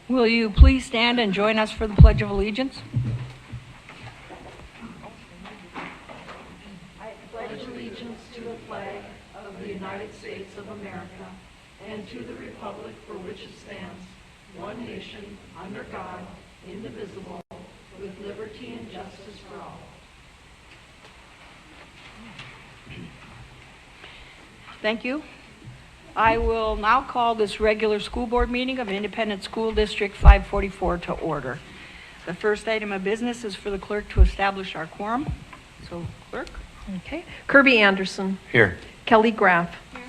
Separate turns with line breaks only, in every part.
Will you please stand and join us for the Pledge of Allegiance?
I pledge allegiance to the flag of the United States of America and to the republic for which it stands, one nation, under God, indivisible, with liberty and justice for all.
Thank you. I will now call this regular school board meeting of Independent School District 544 to order. The first item of business is for the clerk to establish our quorum. So, clerk?
Okay. Kirby Anderson.
Here.
Kelly Graff. Here.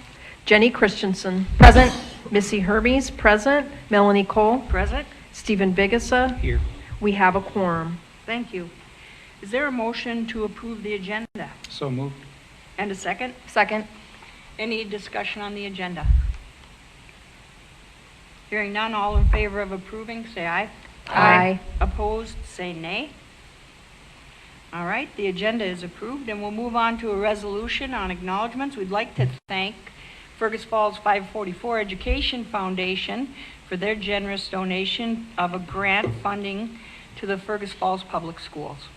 Jenny Christensen. Present. Missy Hermes. Present. Melanie Cole.
Present.
Stephen Vigasa.
Here.
We have a quorum.
Thank you. Is there a motion to approve the agenda?
So moved.
And a second?
Second.
Any discussion on the agenda? Hearing none, all in favor of approving, say aye.
Aye.
Opposed, say nay. All right, the agenda is approved, and we'll move on to a resolution on acknowledgements. We'd like to thank Fergus Falls 544 Education Foundation for their generous donation of a grant funding to the Fergus Falls Public Schools.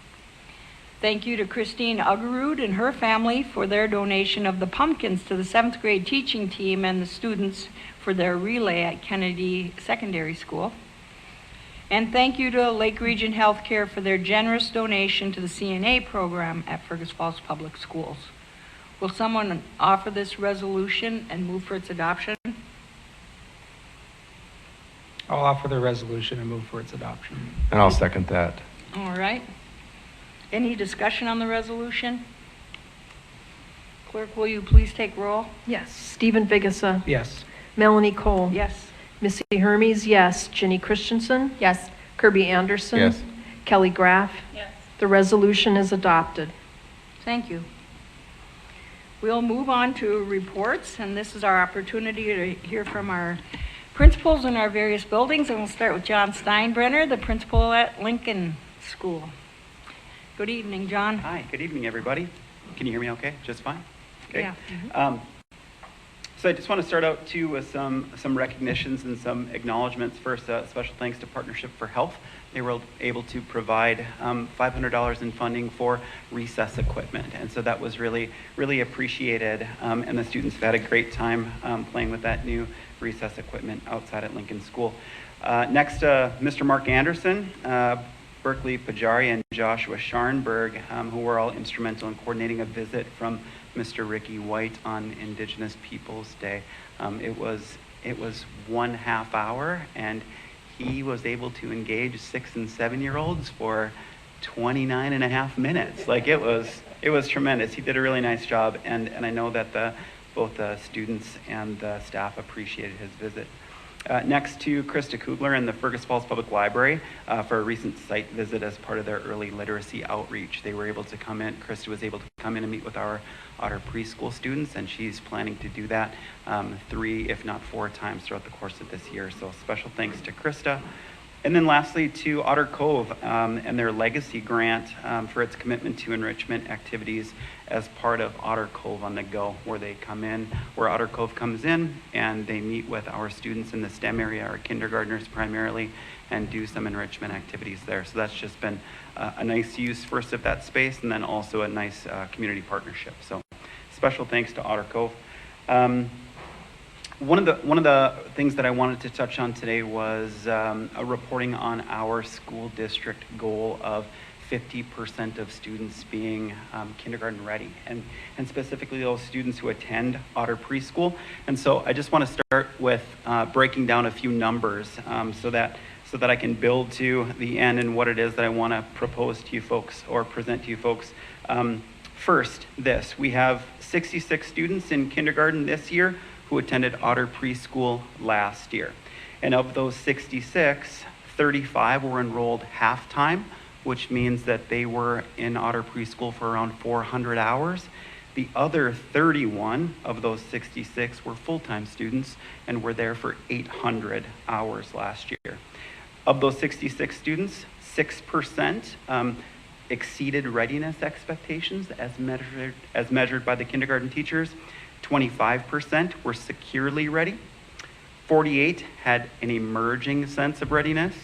Thank you to Christine Ugerud and her family for their donation of the pumpkins to the 7th grade teaching team and the students for their relay at Kennedy Secondary School. And thank you to Lake Region Healthcare for their generous donation to the CNA program at Fergus Falls Public Schools. Will someone offer this resolution and move for its adoption?
I'll offer the resolution and move for its adoption.
And I'll second that.
All right. Any discussion on the resolution? Clerk, will you please take roll?
Yes. Stephen Vigasa.
Yes.
Melanie Cole.
Yes.
Missy Hermes, yes. Jenny Christensen.
Yes.
Kirby Anderson.
Yes.
Kelly Graff.
Yes.
The resolution is adopted.
Thank you. We'll move on to reports, and this is our opportunity to hear from our principals in our various buildings, and we'll start with John Steinbrenner, the principal at Lincoln School. Good evening, John.
Hi, good evening, everybody. Can you hear me okay? Just fine? Okay.
Yeah.
So I just want to start out too with some recognitions and some acknowledgments. First, special thanks to Partnership for Health. They were able to provide $500 in funding for recess equipment, and so that was really, really appreciated. And the students have had a great time playing with that new recess equipment outside at Lincoln School. Next, Mr. Mark Anderson, Berkeley Pajari, and Joshua Scharnberg, who were all instrumental in coordinating a visit from Mr. Ricky White on Indigenous Peoples Day. It was 1.5 hours, and he was able to engage 6 and 7-year-olds for 29.5 minutes. Like it was tremendous. He did a really nice job, and I know that both the students and the staff appreciated his visit. Next to Krista Kugler in the Fergus Falls Public Library for a recent site visit as part of their early literacy outreach. They were able to come in, Krista was able to come in and meet with our preschool students, and she's planning to do that 3, if not 4 times throughout the course of this year. So special thanks to Krista. And then lastly to Otter Cove and their legacy grant for its commitment to enrichment activities as part of Otter Cove on the Go, where Otter Cove comes in and they meet with our students in the STEM area, our kindergartners primarily, and do some enrichment activities there. So that's just been a nice use first of that space, and then also a nice community partnership. So special thanks to Otter Cove. One of the things that I wanted to touch on today was a reporting on our school district goal of 50% of students being kindergarten ready, and specifically those students who attend Otter Preschool. And so I just want to start with breaking down a few numbers so that I can build to the end and what it is that I want to propose to you folks or present to you folks. First, we have 66 students in kindergarten this year who attended Otter Preschool last year. And of those 66, 35 were enrolled half-time, which means that they were in Otter Preschool for around 400 hours. The other 31 of those 66 were full-time students and were there for 800 hours last year. Of those 66 students, 6% exceeded readiness expectations as measured by the kindergarten teachers. 25% were securely ready. 48 had an emerging sense of readiness,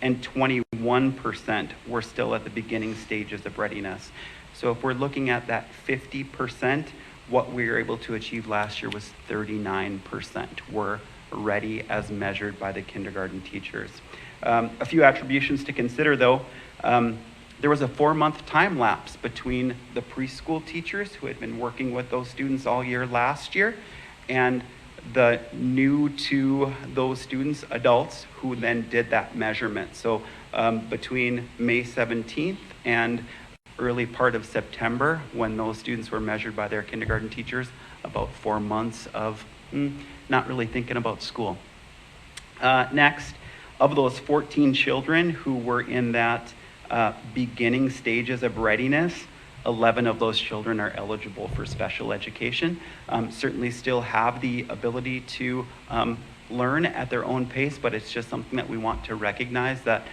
and 21% were still at the beginning stages of readiness. So if we're looking at that 50%, what we were able to achieve last year was 39% were ready as measured by the kindergarten teachers. A few attributions to consider though. There was a 4-month time lapse between the preschool teachers who had been working with those students all year last year and the new to those students, adults, who then did that measurement. So between May 17th and early part of September, when those students were measured by their kindergarten teachers, about 4 months of not really thinking about school. Next, of those 14 children who were in that beginning stages of readiness, 11 of those children are eligible for special education. Certainly still have the ability to learn at their own pace, but it's just something that we want to recognize that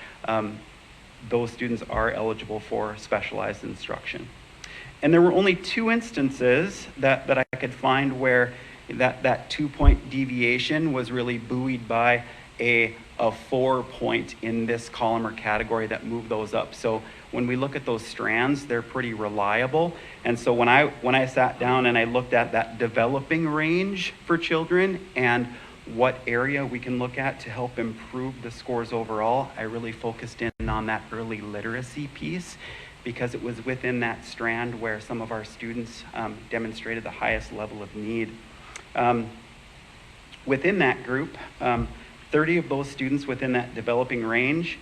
those students are eligible for specialized instruction. And there were only 2 instances that I could find where that 2-point deviation was really buoyed by a 4-point in this column or category that moved those up. So when we look at those strands, they're pretty reliable. And so when I sat down and I looked at that developing range for children and what area we can look at to help improve the scores overall, I really focused in on that early literacy piece, because it was within that strand where some of our students demonstrated the highest level of need. Within that group, 30 of those students within that developing range,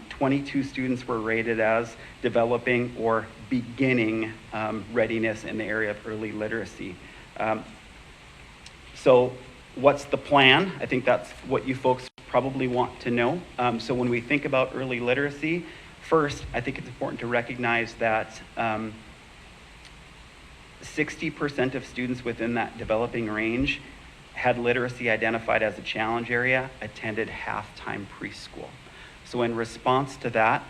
22 students were rated as developing or beginning readiness in the area of early literacy. So what's the plan? I think that's what you folks probably want to know. So when we think about early literacy, first, I think it's important to recognize that 60% of students within that developing range had literacy identified as a challenge area, attended half-time preschool. So in response to that,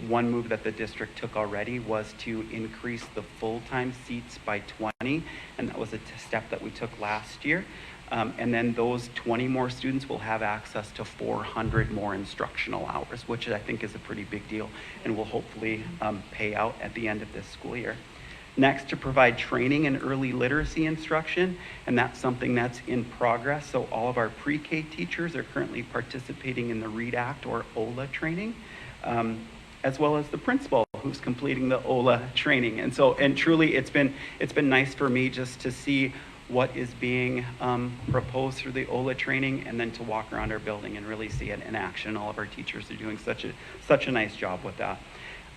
one move that the district took already was to increase the full-time seats by 20, and that was a step that we took last year. And then those 20 more students will have access to 400 more instructional hours, which I think is a pretty big deal and will hopefully pay out at the end of this school year. Next, to provide training in early literacy instruction, and that's something that's in progress. So all of our pre-K teachers are currently participating in the READ Act or OLA training, as well as the principal who's completing the OLA training. And truly it's been nice for me just to see what is being proposed through the OLA training, and then to walk around our building and really see it in action. All of our teachers are doing such a nice job with that.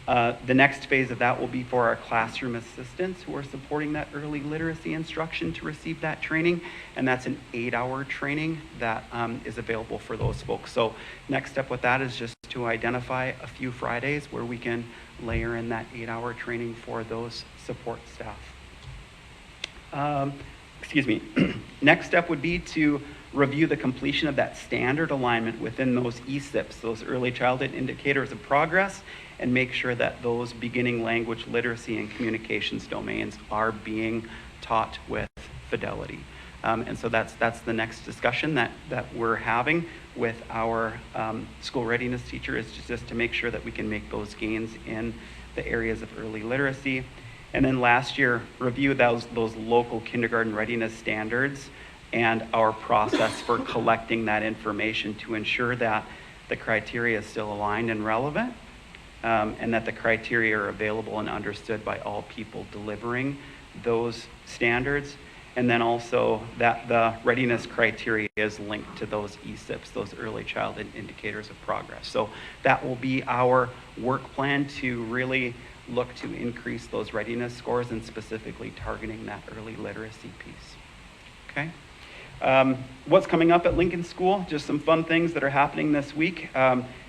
The next phase of that will be for our classroom assistants who are supporting that early literacy instruction to receive that training, and that's an 8-hour training that is available for those folks. So next step with that is just to identify a few Fridays where we can layer in that 8-hour training for those support staff. Next step would be to review the completion of that standard alignment within those ESIPs, those early childhood indicators of progress, and make sure that those beginning language literacy and communications domains are being taught with fidelity. And so that's the next discussion that we're having with our school readiness teacher, is just to make sure that we can make those gains in the areas of early literacy. And then last year, review those local kindergarten readiness standards and our process for collecting that information to ensure that the criteria is still aligned and relevant, and that the criteria are available and understood by all people delivering those standards. And then also that the readiness criteria is linked to those ESIPs, those early childhood indicators of progress. So that will be our work plan to really look to increase those readiness scores, and specifically targeting that early literacy piece. Okay. What's coming up at Lincoln School? Just some fun things that are happening this week.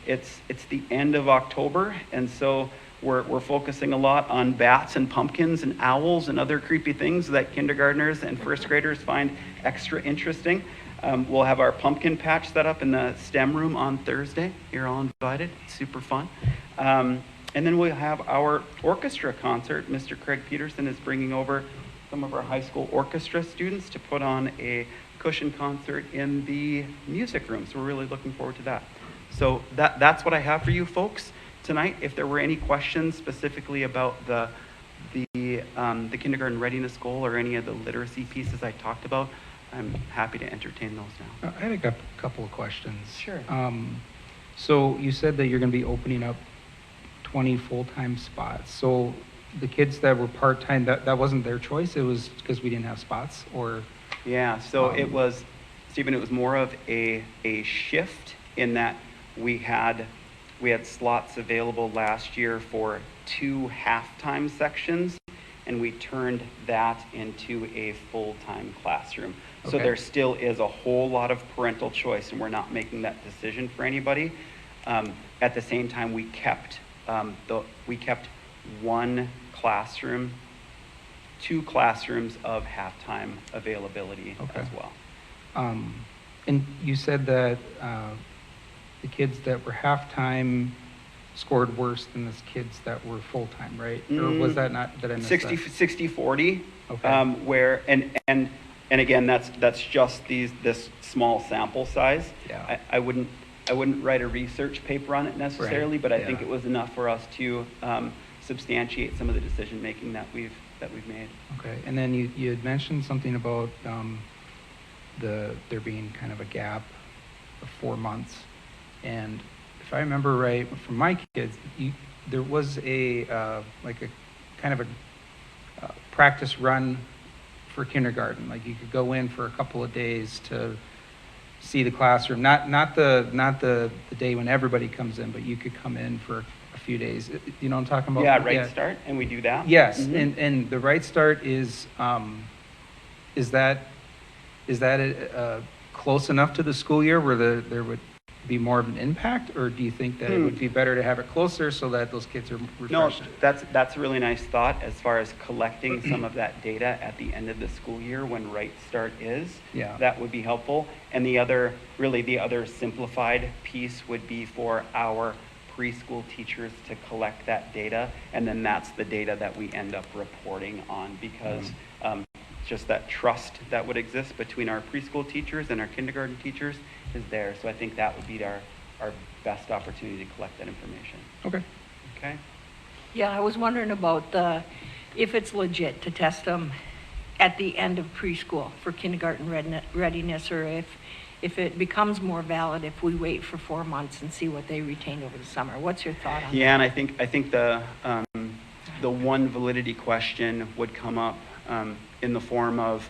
It's the end of October, and so we're focusing a lot on bats and pumpkins and owls and other creepy things that kindergartners and first graders find extra interesting. We'll have our pumpkin patch set up in the STEM room on Thursday. You're all invited. It's super fun. And then we'll have our orchestra concert. Mr. Craig Peterson is bringing over some of our high school orchestra students to put on a cushion concert in the music room. So we're really looking forward to that. So that's what I have for you folks tonight. If there were any questions specifically about the kindergarten readiness goal or any of the literacy pieces I talked about, I'm happy to entertain those now.
I had a couple of questions.
Sure.
So you said that you're going to be opening up 20 full-time spots. So the kids that were part-time, that wasn't their choice? It was because we didn't have spots, or?
Yeah, so it was, Stephen, it was more of a shift in that we had slots available last year for 2 half-time sections, and we turned that into a full-time classroom. So
Okay.
there still is a whole lot of parental choice, and we're not making that decision for anybody. At the same time, we kept one classroom, 2 classrooms of half-time availability
Okay.
as well.
And you said that the kids that were half-time scored worse than the kids that were full-time, right? Or was that not, did I miss
60,
that?
60-40,
Okay.
where, and again, that's just this small sample size.
Yeah.
I wouldn't write a research paper on it necessarily,
Right,
but I think
yeah.
it was enough for us to substantiate some of the decision-making that we've made.
Okay, and then you had mentioned something about there being kind of a gap of 4 months. And if I remember right, for my kids, there was a kind of a practice run for kindergarten. Like you could go in for a couple of days to see the classroom. Not the day when everybody comes in, but you could come in for a few days. You know what I'm talking about?
Yeah, Right Start, and we do that.
Yes,
Mhm.
and the Right Start is that close enough to the school year where there would be more of an impact, or do you think that it would be better to have it closer so that those kids are
No,
refreshed?
that's a really nice thought as far as collecting some of that data at the end of the school year when Right Start is.
Yeah.
That would be helpful. And the other simplified piece would be for our preschool teachers to collect that data, and then that's the data that we end up reporting on, because just that trust that would exist between our preschool teachers and our kindergarten teachers is there. So I think that would be our best opportunity to collect that information.
Okay.
Okay?
Yeah, I was wondering about if it's legit to test them at the end of preschool for kindergarten readiness, or if it becomes more valid if we wait for 4 months and see what they retained over the summer. What's your thought on that?
Yeah, and I think the one validity question would come up in the form of,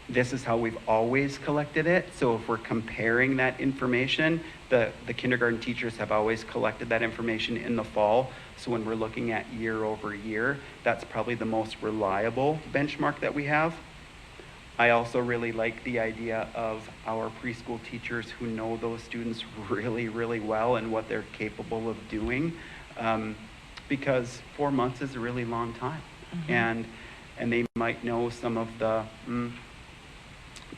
this is how we've always collected it. So if we're comparing that information, the kindergarten teachers have always collected that information in the fall. So when we're looking at year over year, that's probably the most reliable benchmark that we have. I also really like the idea of our preschool teachers who know those students really, really well and what they're capable of doing, because 4 months is a really long time. And they might know some of the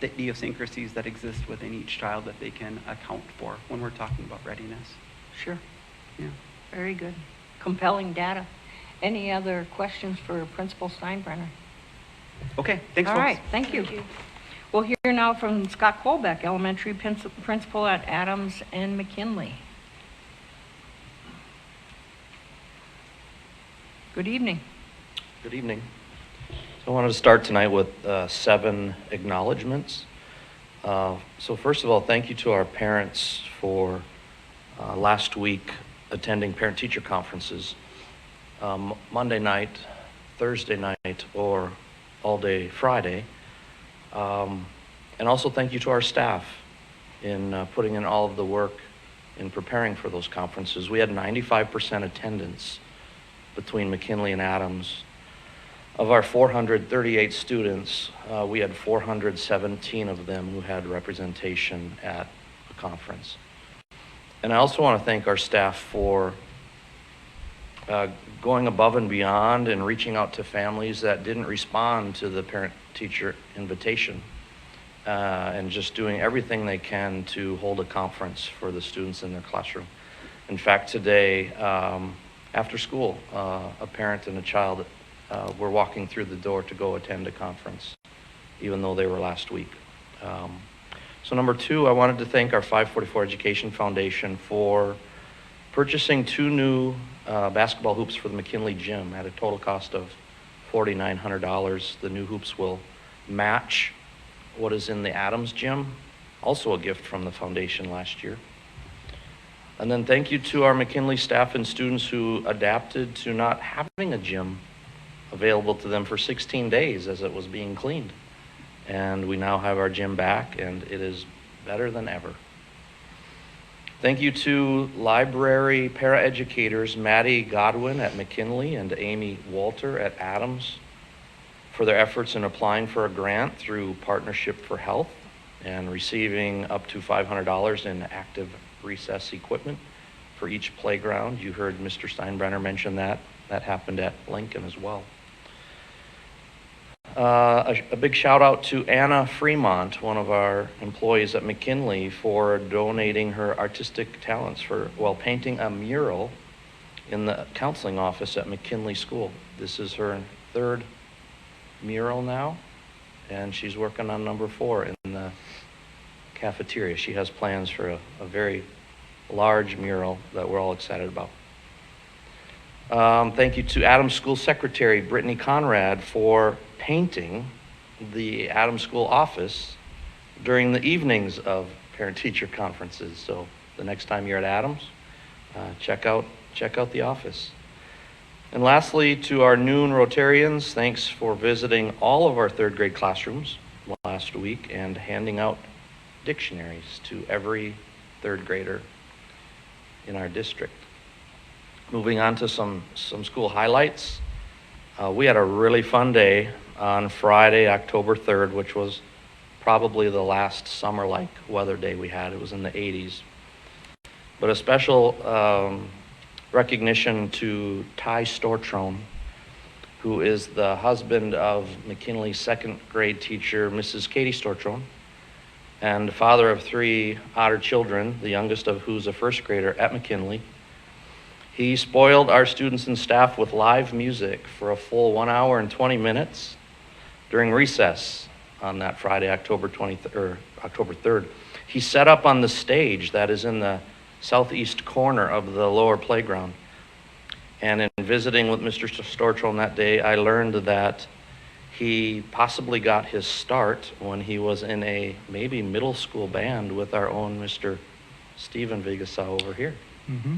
idiosyncrasies that exist within each child that they can account for when we're talking about readiness.
Sure.
Yeah.
Very good. Compelling data. Any other questions for Principal Steinbrenner?
Okay, thanks,
All
folks.
right, thank you. We'll hear now from Scott Colbeck, elementary principal at Adams and McKinley. Good evening.
Good evening. So I wanted to start tonight with 7 acknowledgements. So first of all, thank you to our parents for last week attending parent-teacher conferences Monday night, Thursday night, or all day Friday. And also thank you to our staff in putting in all of the work in preparing for those conferences. We had 95% attendance between McKinley and Adams. Of our 438 students, we had 417 of them who had representation at a conference. And I also want to thank our staff for going above and beyond and reaching out to families that didn't respond to the parent-teacher invitation, and just doing everything they can to hold a conference for the students in their classroom. In fact, today, after school, a parent and a child were walking through the door to go attend a conference, even though they were last week. So number two, I wanted to thank our 544 Education Foundation for purchasing 2 new basketball hoops for the McKinley gym at a total cost of $4,900. The new hoops will match what is in the Adams gym, also a gift from the foundation last year. And then thank you to our McKinley staff and students who adapted to not having a gym available to them for 16 days as it was being cleaned. And we now have our gym back, and it is better than ever. Thank you to library paraeducators Maddie Godwin at McKinley and Amy Walter at Adams for their efforts in applying for a grant through Partnership for Health and receiving up to $500 in active recess equipment for each playground. You heard Mr. Steinbrenner mention that. That happened at Lincoln as well. A big shout out to Anna Fremont, one of our employees at McKinley, for donating her artistic talents while painting a mural in the counseling office at McKinley School. This is her 3rd mural now, and she's working on number 4 in the cafeteria. She has plans for a very large mural that we're all excited about. Thank you to Adams School Secretary Brittany Conrad for painting the Adams School office during the evenings of parent-teacher conferences. So the next time you're at Adams, check out the office. And lastly, to our noon Rotarians, thanks for visiting all of our 3rd grade classrooms last week and handing out dictionaries to every 3rd grader in our district. Moving on to some school highlights. We had a really fun day on Friday, October 3rd, which was probably the last summer-like weather day we had. It was in the 80s. But a special recognition to Ty Stortrone, who is the husband of McKinley's 2nd grade teacher, Mrs. Katie Stortrone, and father of 3 otter children, the youngest of who's a 1st grader at McKinley. He spoiled our students and staff with live music for a full 1 hour and 20 minutes during recess on that Friday, October 3rd. He set up on the stage that is in the southeast corner of the lower playground. And in visiting with Mr. Stortrone that day, I learned that he possibly got his start when he was in a maybe middle school band with our own Mr. Stephen Vigasa over here. Mm-hmm.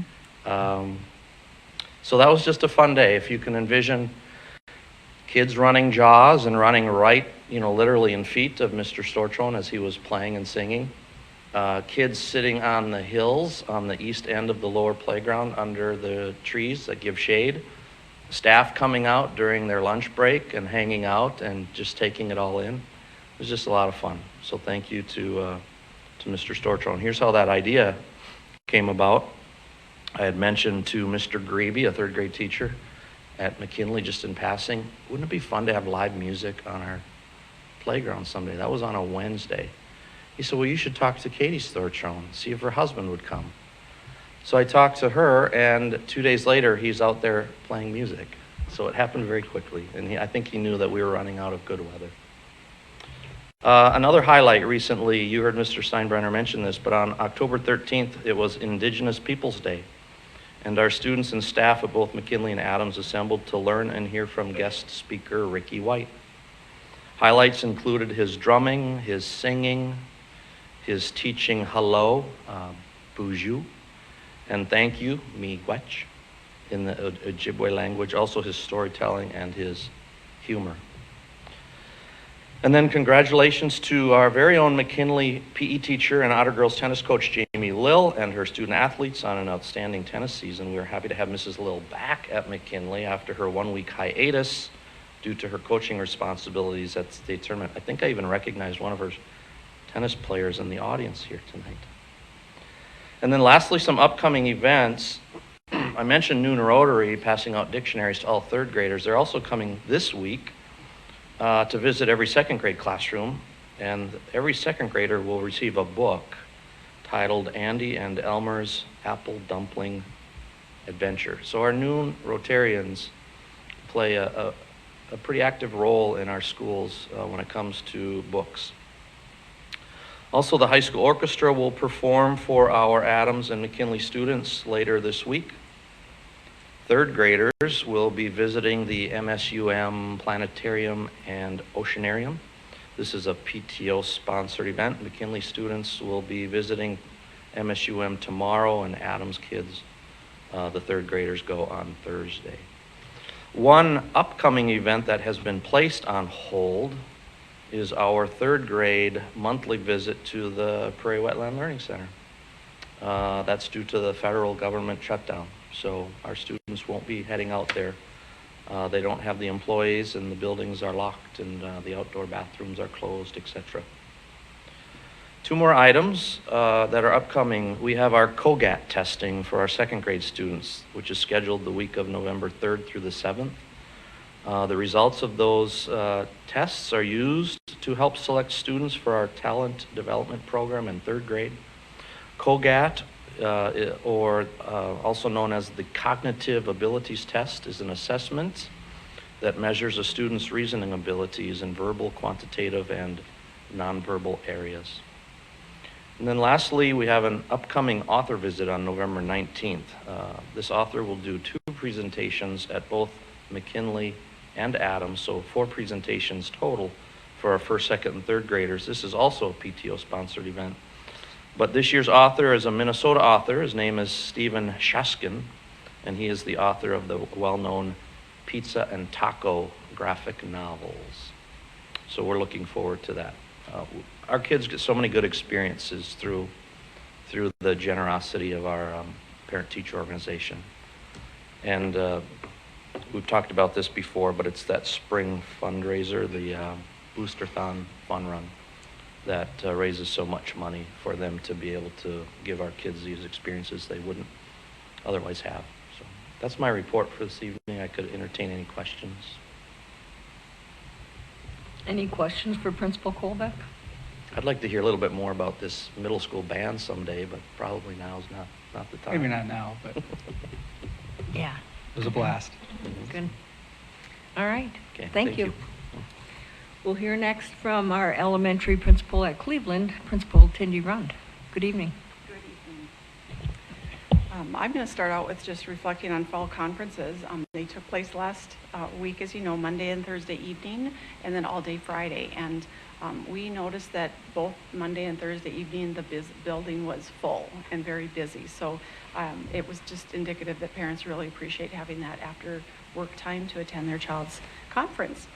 So that was just a fun day. If you can envision kids running jaws and running right, literally in feet of Mr. Stortrone as he was playing and singing. Kids sitting on the hills on the east end of the lower playground under the trees that give shade. Staff coming out during their lunch break and hanging out and just taking it all in. It was just a lot of fun. So thank you to Mr. Stortrone. Here's how that idea came about. I had mentioned to Mr. Grebe, a 3rd grade teacher at McKinley, just in passing, wouldn't it be fun to have live music on our playground someday? That was on a Wednesday. He said, well, you should talk to Katie Stortrone, see if her husband would come. So I talked to her, and 2 days later, he's out there playing music. So it happened very quickly, and I think he knew that we were running out of good weather. Another highlight recently, you heard Mr. Steinbrenner mention this, but on October 13th, it was Indigenous Peoples Day. And our students and staff at both McKinley and Adams assembled to learn and hear from guest speaker Ricky White. Highlights included his drumming, his singing, his teaching hello, bonjour, and thank you, miigwech, in the Ojibwe language, also his storytelling and his humor. And then congratulations to our very own McKinley PE teacher and Otter Girls tennis coach Jamie Lill and her student athletes on an outstanding tennis season. We are happy to have Mrs. Lill back at McKinley after her 1-week hiatus due to her coaching responsibilities at the state tournament. I think I even recognized one of her tennis players in the audience here tonight. And then lastly, some upcoming events. I mentioned Noon Rotary passing out dictionaries to all 3rd graders. They're also coming this week to visit every 2nd grade classroom, and every 2nd grader will receive a book titled Andy and Elmer's Apple Dumpling Adventure. So our Noon Rotarians play a pretty active role in our schools when it comes to books. Also, the high school orchestra will perform for our Adams and McKinley students later this week. Third graders will be visiting the MSUM Planetarium and Oceanarium. This is a PTO-sponsored event. McKinley students will be visiting MSUM tomorrow, and Adams kids, the third graders, go on Thursday. One upcoming event that has been placed on hold is our third grade monthly visit to the Prairie Wetland Learning Center. That's due to the federal government shutdown, so our students won't be heading out there. They don't have the employees, and the buildings are locked, and the outdoor bathrooms are closed, etc. Two more items that are upcoming. We have our COGAT testing for our second grade students, which is scheduled the week of November 3rd through the 7th. The results of those tests are used to help select students for our talent development program in third grade. COGAT, or also known as the Cognitive Abilities Test, is an assessment that measures a student's reasoning abilities in verbal, quantitative, and nonverbal areas. And then lastly, we have an upcoming author visit on November 19th. This author will do 2 presentations at both McKinley and Adams, so 4 presentations total for our first, second, and third graders. This is also a PTO-sponsored event. But this year's author is a Minnesota author. His name is Stephen Shaskin, and he is the author of the well-known Pizza and Taco graphic novels. So we're looking forward to that. Our kids get so many good experiences through the generosity of our parent-teacher organization. And we've talked about this before, but it's that spring fundraiser, the Boosterthon Fun Run, that raises so much money for them to be able to give our kids these experiences they wouldn't otherwise have. So that's my report for this evening. I could entertain any questions.
Any questions for Principal Colbeck?
I'd like to hear a little bit more about this middle school band someday, but probably now's not the time.
Maybe not now, but it
Yeah.
was a blast.
Good. All right.
Okay,
Thank you. We'll hear next from our elementary principal at Cleveland, Principal Tindy Rund. Good evening.
Good evening. I'm going to start out with just reflecting on fall conferences. They took place last week, as you know, Monday and Thursday evening, and then all day Friday. And we noticed that both Monday and Thursday evening, the building was full and very busy. So it was just indicative that parents really appreciate having that after work time to attend their child's conference.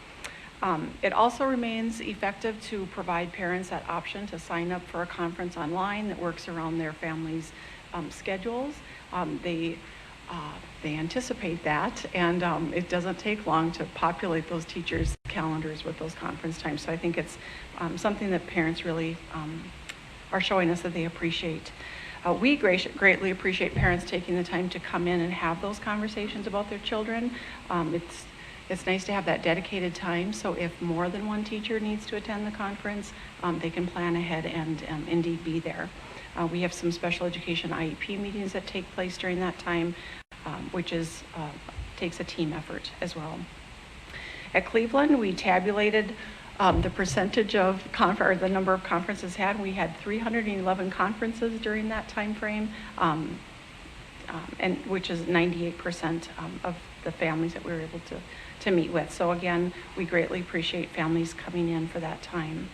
It also remains effective to provide parents that option to sign up for a conference online that works around their family's schedules. They anticipate that, and it doesn't take long to populate those teachers' calendars with those conference times. So I think it's something that parents really are showing us that they appreciate. We greatly appreciate parents taking the time to come in and have those conversations about their children. It's nice to have that dedicated time, so if more than one teacher needs to attend the conference, they can plan ahead and indeed be there. We have some special education IEP meetings that take place during that time, which takes a team effort as well. At Cleveland, we tabulated the percentage of the number of conferences had. We had 311 conferences during that time frame, and which is 98% of the families that we were able to meet with. So again, we greatly appreciate families coming in for that time.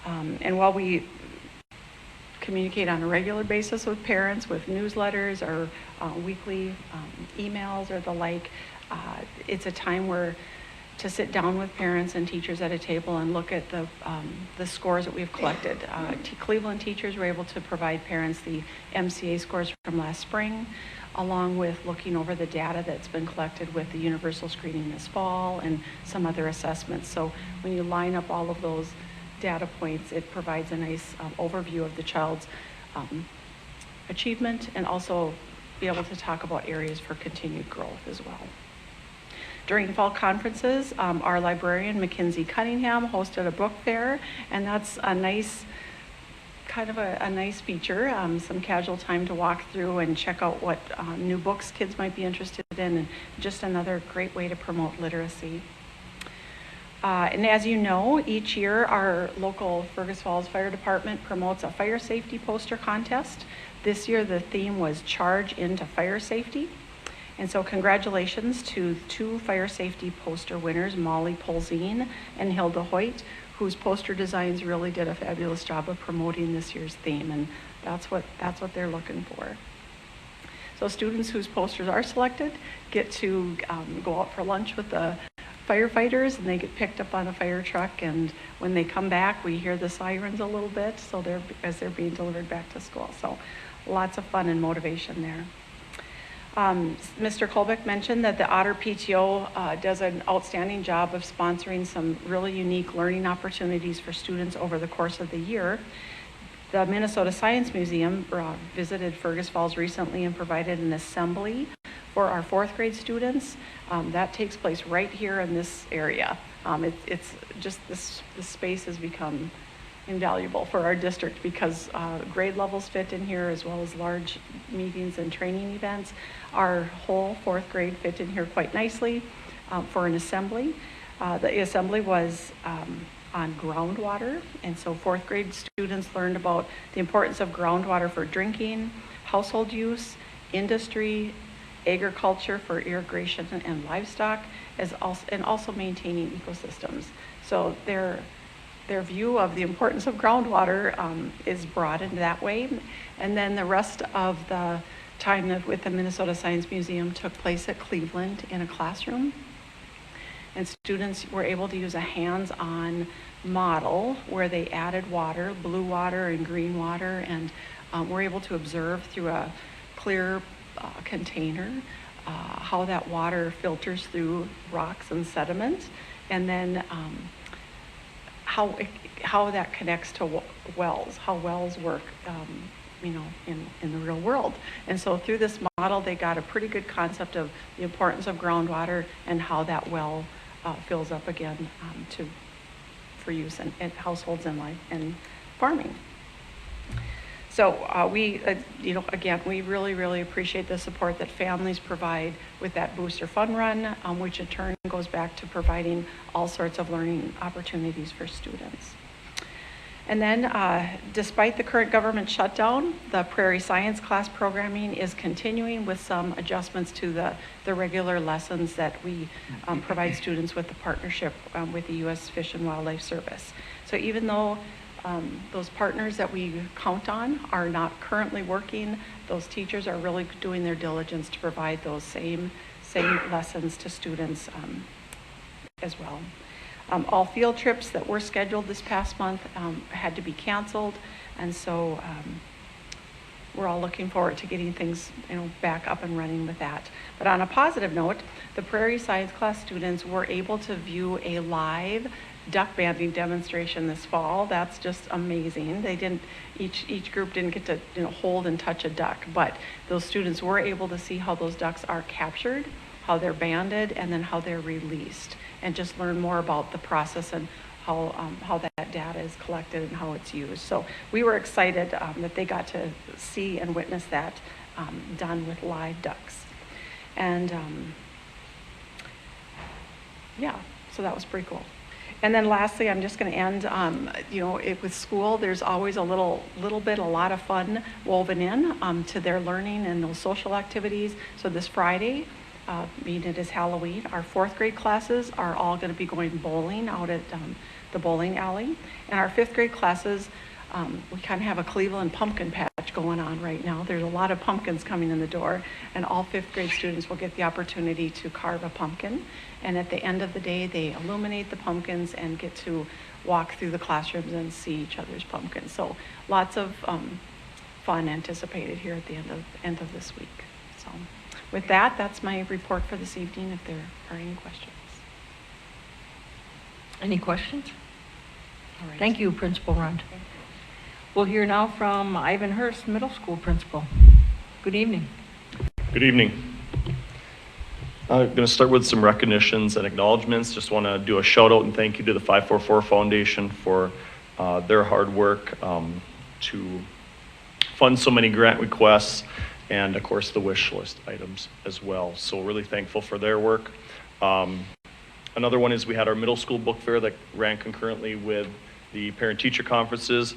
And while we communicate on a regular basis with parents with newsletters or weekly emails or the like, it's a time where to sit down with parents and teachers at a table and look at the scores that we've collected. Cleveland teachers were able to provide parents the MCA scores from last spring, along with looking over the data that's been collected with the universal screening this fall and some other assessments. So when you line up all of those data points, it provides a nice overview of the child's achievement, and also be able to talk about areas for continued growth as well. During fall conferences, our librarian, Mackenzie Cunningham, hosted a book fair, and that's a nice, kind of a nice feature, some casual time to walk through and check out what new books kids might be interested in, and just another great way to promote literacy. And as you know, each year our local Fergus Falls Fire Department promotes a fire safety poster contest. This year the theme was Charge into Fire Safety. And so congratulations to 2 fire safety poster winners, Molly Polzine and Hilda Hoyt, whose poster designs really did a fabulous job of promoting this year's theme, and that's what they're looking for. So students whose posters are selected get to go out for lunch with the firefighters, and they get picked up on a fire truck, and when they come back we hear the sirens a little bit, so as they're being delivered back to school. So lots of fun and motivation there. Mr. Kolbeck mentioned that the Otter PTO does an outstanding job of sponsoring some really unique learning opportunities for students over the course of the year. The Minnesota Science Museum visited Fergus Falls recently and provided an assembly for our 4th grade students. That takes place right here in this area. It's just this space has become invaluable for our district because grade levels fit in here as well as large meetings and training events. Our whole 4th grade fit in here quite nicely for an assembly. The assembly was on groundwater, and so 4th grade students learned about the importance of groundwater for drinking, household use, industry, agriculture for irrigation and livestock, and also maintaining ecosystems. So their view of the importance of groundwater is broadened that way. And then the rest of the time with the Minnesota Science Museum took place at Cleveland in a classroom. And students were able to use a hands-on model where they added water, blue water and green water, and were able to observe through a clear container how that water filters through rocks and sediment, and then how that connects to wells, how wells work, in the real world. And so through this model, they got a pretty good concept of the importance of groundwater and how that well fills up again for use in households and life and farming. So we really, really appreciate the support that families provide with that Booster Fun Run, which in turn goes back to providing all sorts of learning opportunities for students. And then despite the current government shutdown, the Prairie Science class programming is continuing with some adjustments to the regular lessons that we provide students with the partnership with the U.S. Fish and Wildlife Service. So even though those partners that we count on are not currently working, those teachers are really doing their diligence to provide those same lessons to students as well. All field trips that were scheduled this past month had to be canceled, and so we're all looking forward to getting things back up and running with that. But on a positive note, the Prairie Science class students were able to view a live duck banding demonstration this fall. That's just amazing. They didn't, each group didn't get to hold and touch a duck, but those students were able to see how those ducks are captured, how they're banded, and then how they're released, and just learn more about the process and how that data is collected and how it's used. So we were excited that they got to see and witness that done with live ducks. And yeah, so that was pretty cool. And then lastly, I'm just going to end, with school, there's always a lot of fun woven in to their learning and those social activities. So this Friday, being it is Halloween, our 4th grade classes are all going to be going bowling out at the bowling alley. And our 5th grade classes, we kind of have a Cleveland pumpkin patch going on right now. There's a lot of pumpkins coming in the door, and all 5th grade students will get the opportunity to carve a pumpkin. And at the end of the day, they illuminate the pumpkins and get to walk through the classrooms and see each other's pumpkins. So lots of fun anticipated here at the end of this week. So with that, that's my report for this evening, if there are any questions.
Any questions?
All right.
Thank you, Principal Rund. We'll hear now from Ivan Hurst, Middle School Principal. Good evening.
Good evening. I'm going to start with some recognitions and acknowledgments. Just want to do a shout out and thank you to the 544 Foundation for their hard work to fund so many grant requests, and of course the wish list items as well. So really thankful for their work. Another one is we had our middle school book fair that ran concurrently with the parent-teacher conferences.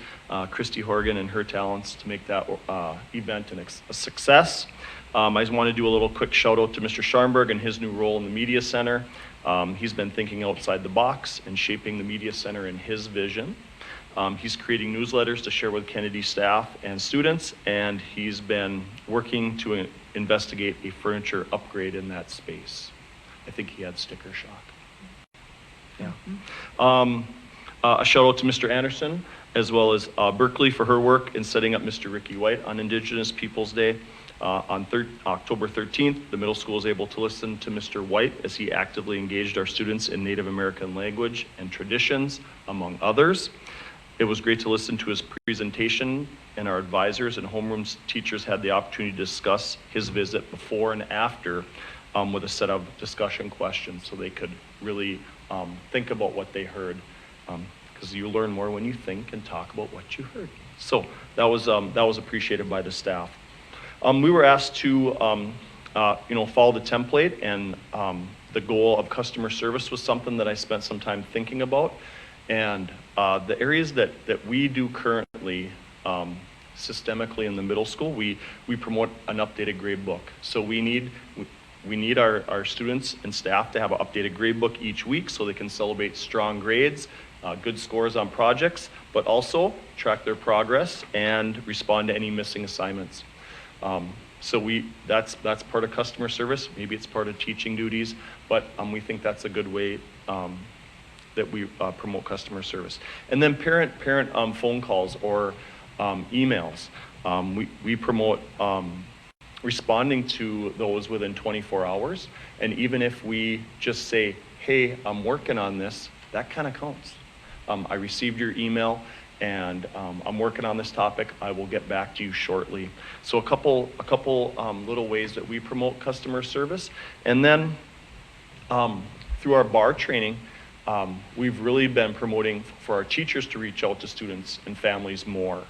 Christy Horgan and her talents to make that event a success. I just want to do a little quick shout out to Mr. Scharnberg and his new role in the Media Center. He's been thinking outside the box and shaping the Media Center in his vision. He's creating newsletters to share with Kennedy staff and students, and he's been working to investigate a furniture upgrade in that space. I think he had sticker shock. Yeah. A shout out to Mr. Anderson, as well as Berkeley for her work in setting up Mr. Ricky White on Indigenous Peoples Day. On October 13th, the middle school was able to listen to Mr. White as he actively engaged our students in Native American language and traditions, among others. It was great to listen to his presentation, and our advisors and homeroom teachers had the opportunity to discuss his visit before and after with a set of discussion questions so they could really think about what they heard, because you learn more when you think and talk about what you heard. So that was appreciated by the staff. We were asked to follow the template, and the goal of customer service was something that I spent some time thinking about. And the areas that we do currently systemically in the middle school, we promote an updated grade book. So we need our students and staff to have an updated grade book each week so they can celebrate strong grades, good scores on projects, but also track their progress and respond to any missing assignments. So that's part of customer service. Maybe it's part of teaching duties, but we think that's a good way that we promote customer service. And then parent phone calls or emails. We promote responding to those within 24 hours. And even if we just say, hey, I'm working on this, that kind of counts. I received your email, and I'm working on this topic. I will get back to you shortly. So a couple little ways that we promote customer service. And then through our BAR training, we've really been promoting for our teachers to reach out to students and families more.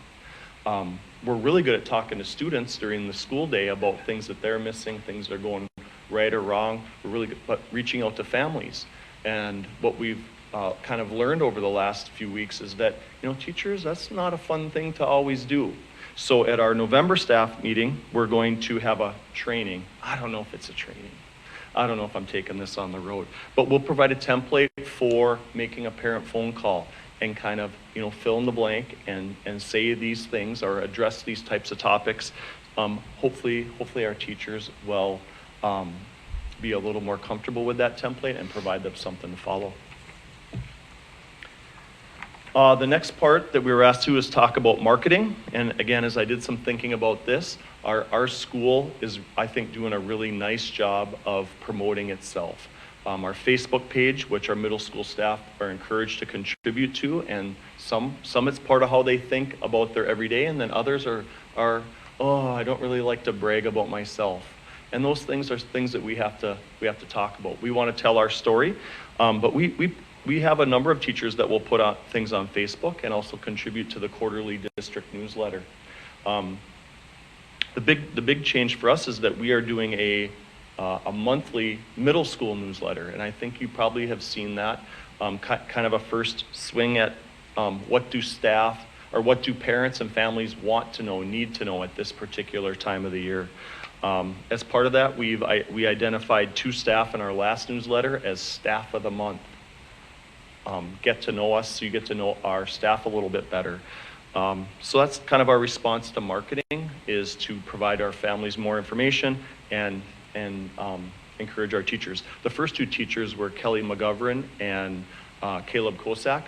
We're really good at talking to students during the school day about things that they're missing, things that are going right or wrong. We're really good at reaching out to families. And what we've kind of learned over the last few weeks is that, teachers, that's not a fun thing to always do. So at our November staff meeting, we're going to have a training. I don't know if it's a training. I don't know if I'm taking this on the road, but we'll provide a template for making a parent phone call and kind of, fill in the blank and say these things or address these types of topics. Hopefully our teachers will be a little more comfortable with that template and provide them something to follow. The next part that we were asked to is talk about marketing. And again, as I did some thinking about this, our school is, I think, doing a really nice job of promoting itself. Our Facebook page, which our middle school staff are encouraged to contribute to, and some it's part of how they think about their everyday, and then others are I don't really like to brag about myself. And those things are things that we have to talk about. We want to tell our story, but we have a number of teachers that will put out things on Facebook and also contribute to the quarterly district newsletter. The big change for us is that we are doing a monthly middle school newsletter, and I think you probably have seen that, kind of a first swing at what do staff or what do parents and families want to know, need to know at this particular time of the year. As part of that, we identified 2 staff in our last newsletter as Staff of the Month. Get to know us, so you get to know our staff a little bit better. So that's kind of our response to marketing, is to provide our families more information and encourage our teachers. The first 2 teachers were Kelly McGovern and Caleb Kosak.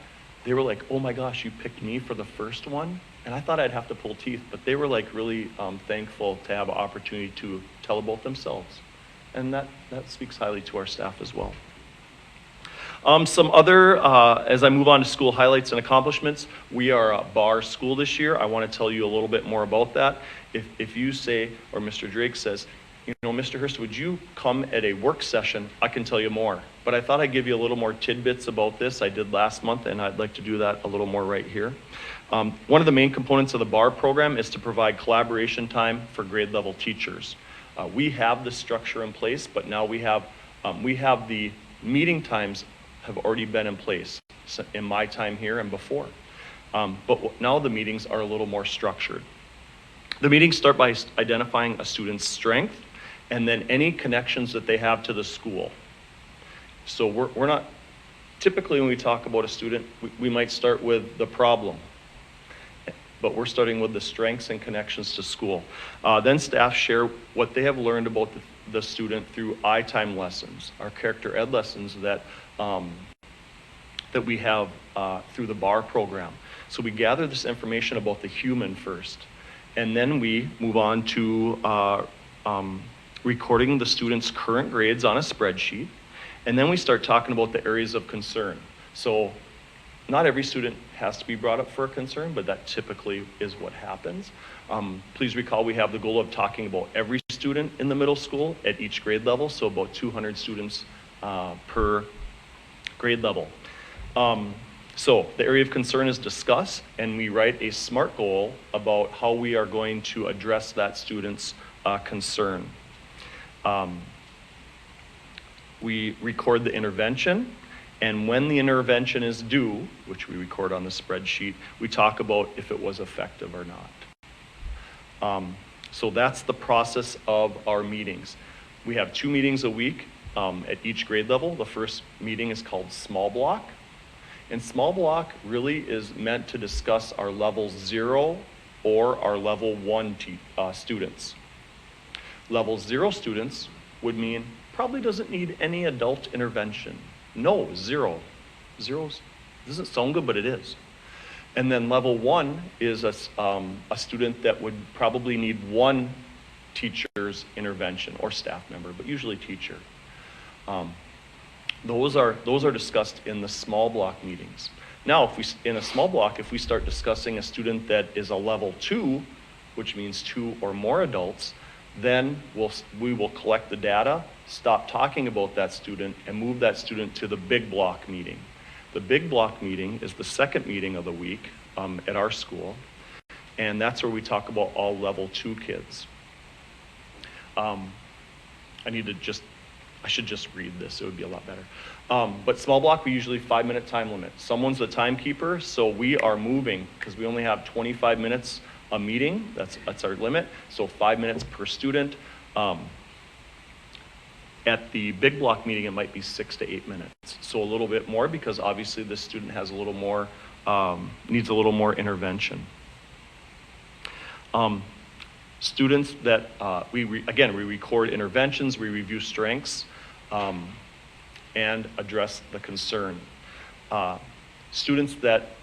They were like, oh my gosh, you picked me for the first one? And I thought I'd have to pull teeth, but they were like really thankful to have an opportunity to tell about themselves. And that speaks highly to our staff as well. Some other, as I move on to school highlights and accomplishments, we are a BAR school this year. I want to tell you a little bit more about that. If you say, or Mr. Drake says, Mr. Hurst, would you come at a work session? I can tell you more. But I thought I'd give you a little more tidbits about this. I did last month, and I'd like to do that a little more right here. One of the main components of the BAR program is to provide collaboration time for grade level teachers. We have the structure in place, but now we have the meeting times have already been in place in my time here and before. But now the meetings are a little more structured. The meetings start by identifying a student's strength and then any connections that they have to the school. So we're not, typically when we talk about a student, we might start with the problem, but we're starting with the strengths and connections to school. Then staff share what they have learned about the student through I-time lessons, our character ed lessons that we have through the BAR program. So we gather this information about the human first, and then we move on to recording the student's current grades on a spreadsheet, and then we start talking about the areas of concern. So not every student has to be brought up for a concern, but that typically is what happens. Please recall we have the goal of talking about every student in the middle school at each grade level, so about 200 students per grade level. So the area of concern is discussed, and we write a SMART goal about how we are going to address that student's concern. We record the intervention, and when the intervention is due, which we record on the spreadsheet, we talk about if it was effective or not. So that's the process of our meetings. We have 2 meetings a week at each grade level. The first meeting is called small block. And small block really is meant to discuss our level 0 or our level 1 students. Level 0 students would mean probably doesn't need any adult intervention. No, 0. 0 doesn't sound good, but it is. And then level 1 is a student that would probably need 1 teacher's intervention or staff member, but usually teacher. Those are discussed in the small block meetings. Now, in a small block, if we start discussing a student that is a level 2, which means 2 or more adults, then we will collect the data, stop talking about that student, and move that student to the big block meeting. The big block meeting is the second meeting of the week at our school, and that's where we talk about all level 2 kids. I should just read this, it would be a lot better. But small block, we usually 5-minute time limit. Someone's the timekeeper, so we are moving, because we only have 25 minutes a meeting, that's our limit, so 5 minutes per student. At the big block meeting, it might be 6 to 8 minutes. So a little bit more, because obviously this student has a little more, needs a little more intervention. Students that, we record interventions, we review strengths, and address the concern. Students that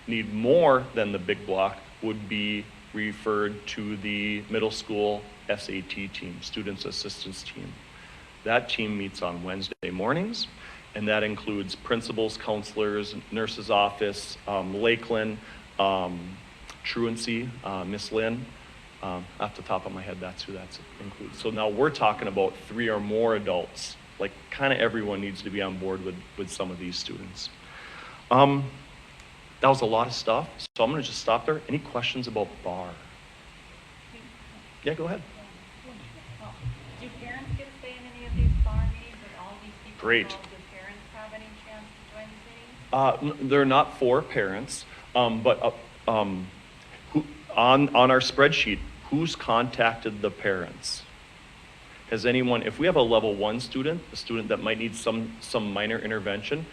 need more than the big block would be referred to the middle school SAT team, Students Assistance Team. That team meets on Wednesday mornings, and that includes principals, counselors, nurse's office, Lakeland, truancy, Miss Lynn. Off the top of my head, that's who that includes. So now we're talking about 3 or more adults. Like, kind of everyone needs to be on board with some of these students. That was a lot of stuff, so I'm going to just stop there. Any questions about BAR? Yeah, go ahead.
Do parents get to stay in any of these BAR meetings with all these people?
Great.
Involved? Do parents have any chance to join these meetings?
They're not for parents, but on our spreadsheet, who's contacted the parents? Has anyone, if we have a level 1 student, a student that might need some minor intervention,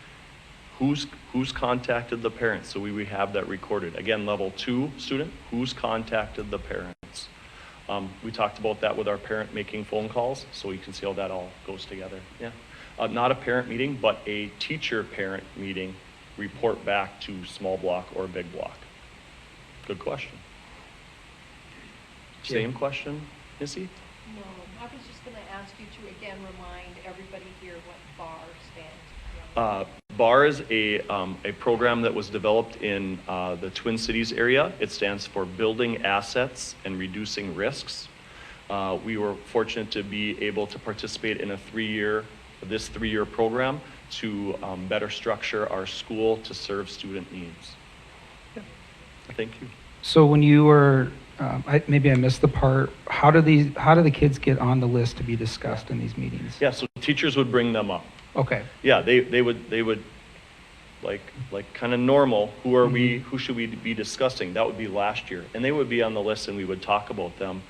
who's contacted the parents? So we have that recorded. Again, level 2 student, who's contacted the parents? We talked about that with our parent making phone calls, so you can see how that all goes together. Yeah, not a parent meeting, but a teacher-parent meeting. Report back to small block or big block. Good question. Same question, Missy?
No, I was just going to ask you to again remind everybody here what BAR stands for.
BAR is a program that was developed in the Twin Cities area. It stands for Building Assets and Reducing Risks. We were fortunate to be able to participate in this 3-year program to better structure our school to serve student needs. Yeah. Thank you.
So when you were, maybe I missed the part, how do the kids get on the list to be discussed in these meetings?
Yeah, so teachers would bring them up.
Okay.
Yeah, they would, like kind of normal, who should we be discussing? That would be last year. And they would be on the list and we would talk about them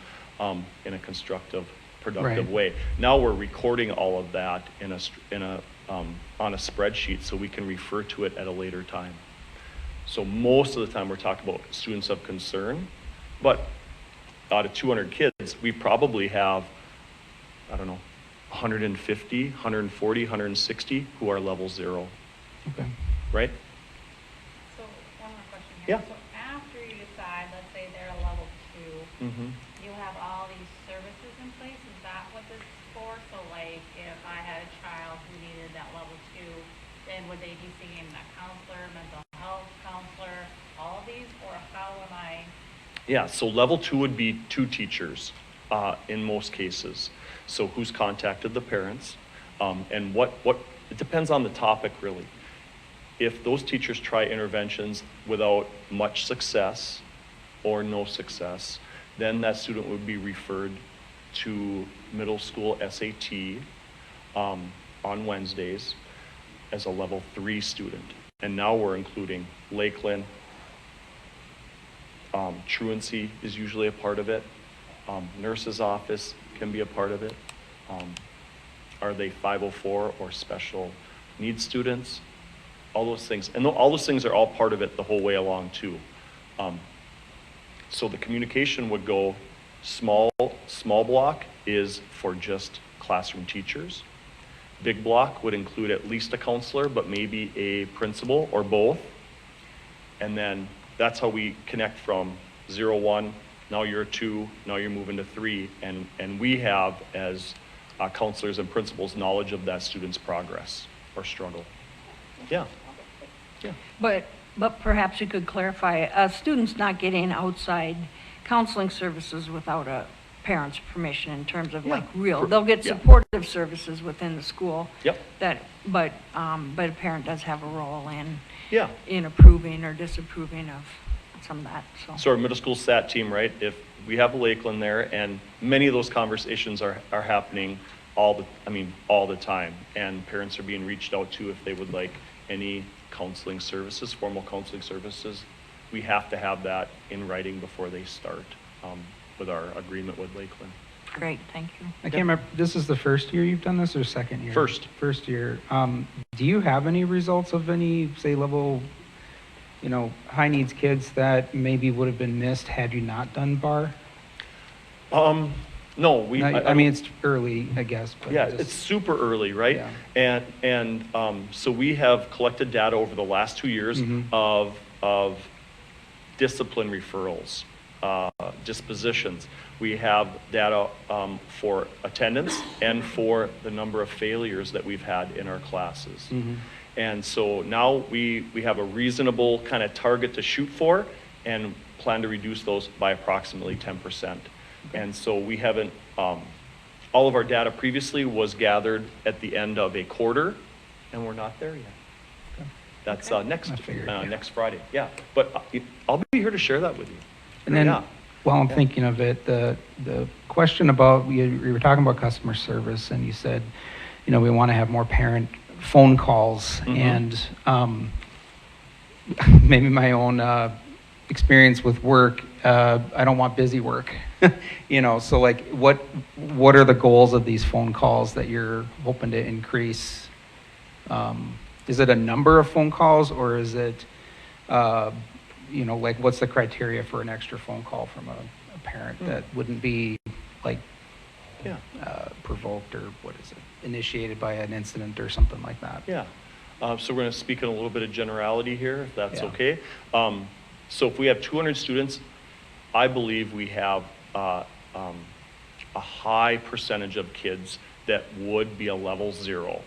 in a constructive, productive
Right.
way. Now we're recording all of that on a spreadsheet so we can refer to it at a later time. So most of the time we're talking about students of concern, but out of 200 kids, we probably have, I don't know, 150, 140, 160 who are level 0,
Okay.
right?
So, one more question here.
Yeah.
So after you decide, let's say they're a level 2,
Mm-hmm.
you have all these services in place, is that what this is for? So like, if I had a child who needed that level 2, then would they be seeing a counselor, mental health counselor, all of these, or how am I?
Yeah, so level 2 would be 2 teachers in most cases. So who's contacted the parents, and what it depends on the topic really. If those teachers try interventions without much success or no success, then that student would be referred to middle school SAT on Wednesdays as a level 3 student. And now we're including Lakeland. Truancy is usually a part of it. Nurse's office can be a part of it. Are they 504 or special needs students? All those things. And all those things are all part of it the whole way along too. So the communication would go small block is for just classroom teachers. Big block would include at least a counselor, but maybe a principal or both. And then that's how we connect from 0, 1, now you're 2, now you're moving to 3. And we have, as counselors and principals, knowledge of that student's progress or struggle. Yeah. Yeah.
But perhaps you could clarify, a student's not getting outside counseling services without a parent's permission in terms of like they'll get
Yeah.
supportive services within the school.
Yep.
But a parent does have a role
Yeah.
in approving or disapproving of some of that, so.
So our middle school SAT team, right, if we have Lakeland there, and many of those conversations are happening all the time, and parents are being reached out to if they would like any counseling services, formal counseling services. We have to have that in writing before they start with our agreement with Lakeland.
Great, thank you.
I can't remember, this is the first year you've done this or second year?
First.
First year. Do you have any results of any, say, level, high needs kids that maybe would have been missed had you not done BAR?
No, we.
I mean, it's early, I guess. But
Yeah,
just-
it's super early, right?
Yeah.
And so we have collected data over the last 2 years
Mhm.
of discipline referrals, dispositions. We have data for attendance and for the number of failures that we've had in our classes.
Mhm.
And so now we have a reasonable kind of target to shoot for and plan to reduce those by approximately 10%. And so we haven't, all of our data previously was gathered at the end of a quarter, and we're not there yet.
Okay.
That's
I
next
figured, yeah.
next Friday. Yeah, but I'll be here to share that with you.
And then,
Yeah.
while I'm
Yeah.
thinking of it, the question about, you were talking about customer service, and you said, we want to have more parent phone calls,
Mhm.
and maybe my own experience with work, I don't want busy work, so like, what are the goals of these phone calls that you're hoping to increase? Is it a number of phone calls, or is it, like, what's the criteria for an extra phone call from a parent that wouldn't be like
Yeah.
provoked, or what is it, initiated by an incident or something like that?
Yeah. So we're going to speak in a little bit of generality here, if that's
Yeah.
okay. So if we have 200 students, I believe we have a high percentage of kids that would be a level 0,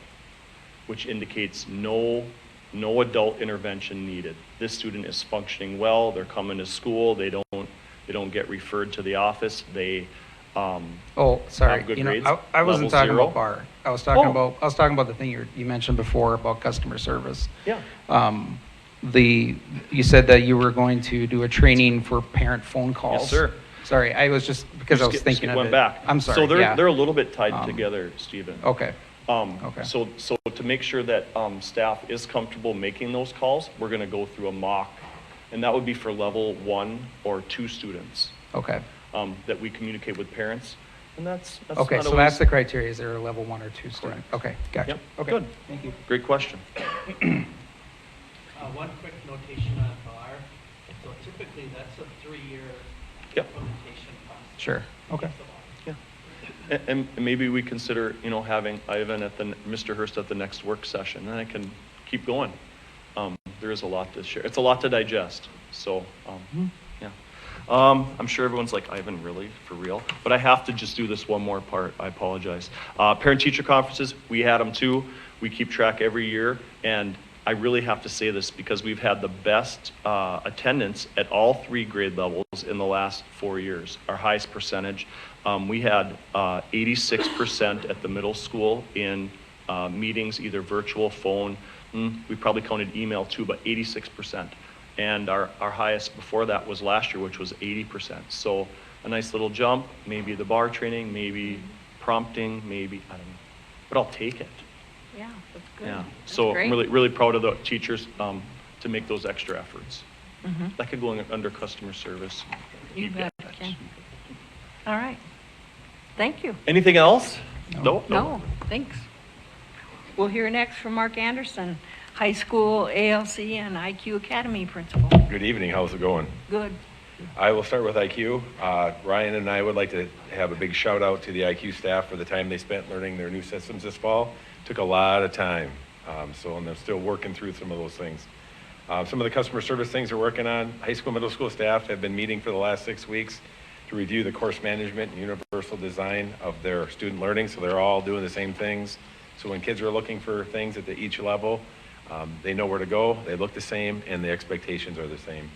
which indicates no adult intervention needed. This student is functioning well. They're coming to school. They don't get referred to the office. They
Oh, sorry.
have good
You know,
grades.
I wasn't
Level
talking
0.
about BAR. I was talking
Oh.
about the thing you mentioned before about customer service.
Yeah.
You said that you were going to do a training for parent phone calls.
Yes, sir.
Sorry, I was just, because I was thinking of it.
Went back.
I'm sorry,
So
yeah.
they're a little bit tied
Um,
together, Stephen.
Okay. Okay.
So to make sure that staff is comfortable making those calls, we're going to go through a mock, and that would be for level 1 or 2 students
Okay.
that we communicate with parents, and that's
Okay,
not
so
always-
that's the criteria. Is there a level 1 or 2 student?
Correct.
Okay, gotcha.
Yep,
Okay,
good.
thank you.
Great question.
One quick notation on bar. So typically, that's a 3-year
Yep.
implementation process.
Sure, okay.
Yeah. And maybe we consider, having Ivan Mr. Hurst at the next work session, and I can keep going. There is a lot to share. It's a lot to digest, so, yeah. I'm sure everyone's like, Ivan, really? For real? But I have to just do this one more part. I apologize. Parent-teacher conferences, we had them too. We keep track every year, and I really have to say this because we've had the best attendance at all 3 grade levels in the last 4 years, our highest percentage. We had 86% at the middle school in meetings, either virtual, phone, we probably counted email too, but 86%. And our highest before that was last year, which was 80%. So a nice little jump, maybe the bar training, maybe prompting, maybe, I don't know, but I'll take it.
Yeah, that's good.
Yeah,
That's
so
great.
I'm really proud of the teachers to make those extra efforts.
Mhm.
That could go under customer service.
You bet, Ken. All right. Thank you.
Anything else?
No, thanks. We'll hear next from Mark Anderson, high school ALC and IQ Academy principal.
Good evening, how's it going?
Good.
I will start with IQ. Ryan and I would like to have a big shout out to the IQ staff for the time they spent learning their new systems this fall. Took a lot of time, and they're still working through some of those things. Some of the customer service things they're working on, high school, middle school staff have been meeting for the last 6 weeks to review the course management and universal design of their student learning, so they're all doing the same things. So when kids are looking for things at each level, they know where to go, they look the same, and the expectations are the same.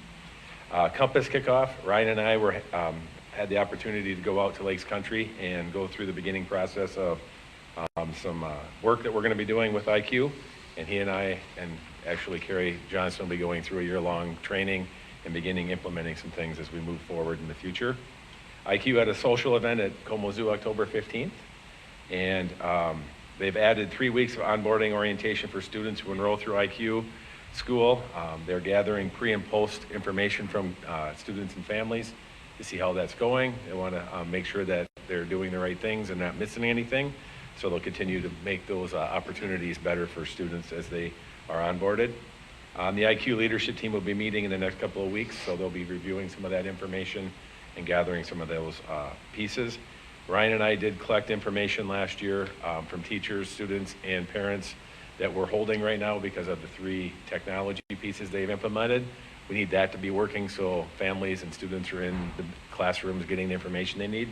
Compass kickoff, Ryan and I had the opportunity to go out to Lakes Country and go through the beginning process of some work that we're going to be doing with IQ, and he and I, and actually Carrie Johnson, will be going through a year-long training and beginning implementing some things as we move forward in the future. IQ had a social event at Como Zoo October 15th, and they've added 3 weeks of onboarding orientation for students who enroll through IQ school. They're gathering pre and post information from students and families to see how that's going. They want to make sure that they're doing the right things and not missing anything. So they'll continue to make those opportunities better for students as they are onboarded. The IQ leadership team will be meeting in the next couple of weeks, so they'll be reviewing some of that information and gathering some of those pieces. Ryan and I did collect information last year from teachers, students, and parents that we're holding right now because of the 3 technology pieces they've implemented. We need that to be working so families and students are in the classrooms getting the information they need.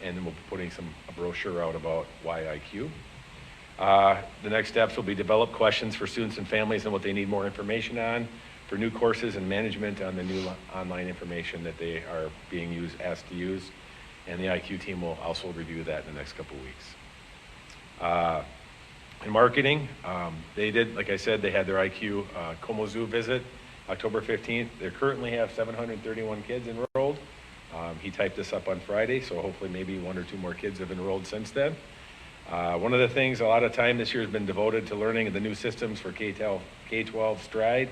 And then we'll be putting a brochure out about why IQ. The next steps will be develop questions for students and families on what they need more information on, for new courses and management on the new online information that they are being asked to use. And the IQ team will also review that in the next couple of weeks. In marketing, they did, like I said, they had their IQ Como Zoo visit October 15th. They currently have 731 kids enrolled. He typed this up on Friday, so hopefully maybe 1 or 2 more kids have enrolled since then. One of the things, a lot of time this year has been devoted to learning the new systems for K-12 Stride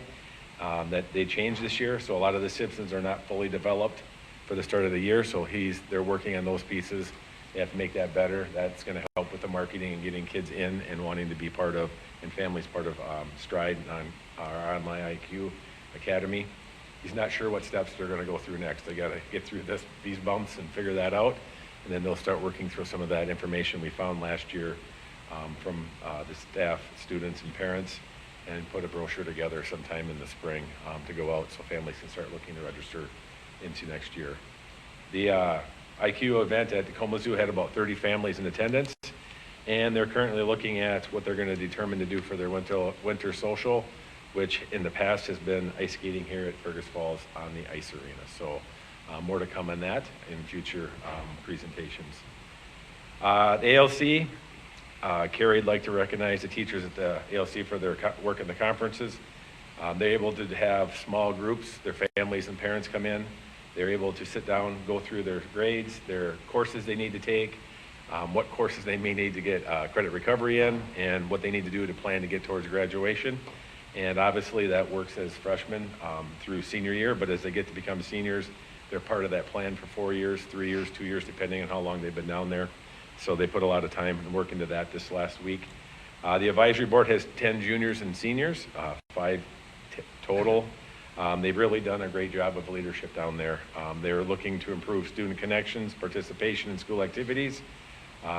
that they changed this year. So a lot of the systems are not fully developed for the start of the year. So they're working on those pieces. They have to make that better. That's going to help with the marketing and getting kids in and wanting to be part of, and families part of Stride on our online IQ Academy. He's not sure what steps they're going to go through next. They got to get through these bumps and figure that out, and then they'll start working through some of that information we found last year from the staff, students, and parents, and put a brochure together sometime in the spring to go out so families can start looking to register into next year. The IQ event at the Como Zoo had about 30 families in attendance, and they're currently looking at what they're going to determine to do for their winter social, which in the past has been ice skating here at Fergus Falls on the ice arena. So more to come on that in future presentations. The ALC, Carrie would like to recognize the teachers at the ALC for their work in the conferences. They're able to have small groups, their families and parents come in. They're able to sit down, go through their grades, their courses they need to take, what courses they may need to get credit recovery in, and what they need to do to plan to get towards graduation. And obviously that works as freshmen through senior year, but as they get to become seniors, they're part of that plan for 4 years, 3 years, 2 years, depending on how long they've been down there. So they put a lot of time and work into that this last week. The advisory board has 10 juniors and seniors, 5 total. They've really done a great job of leadership down there. They're looking to improve student connections, participation in school activities.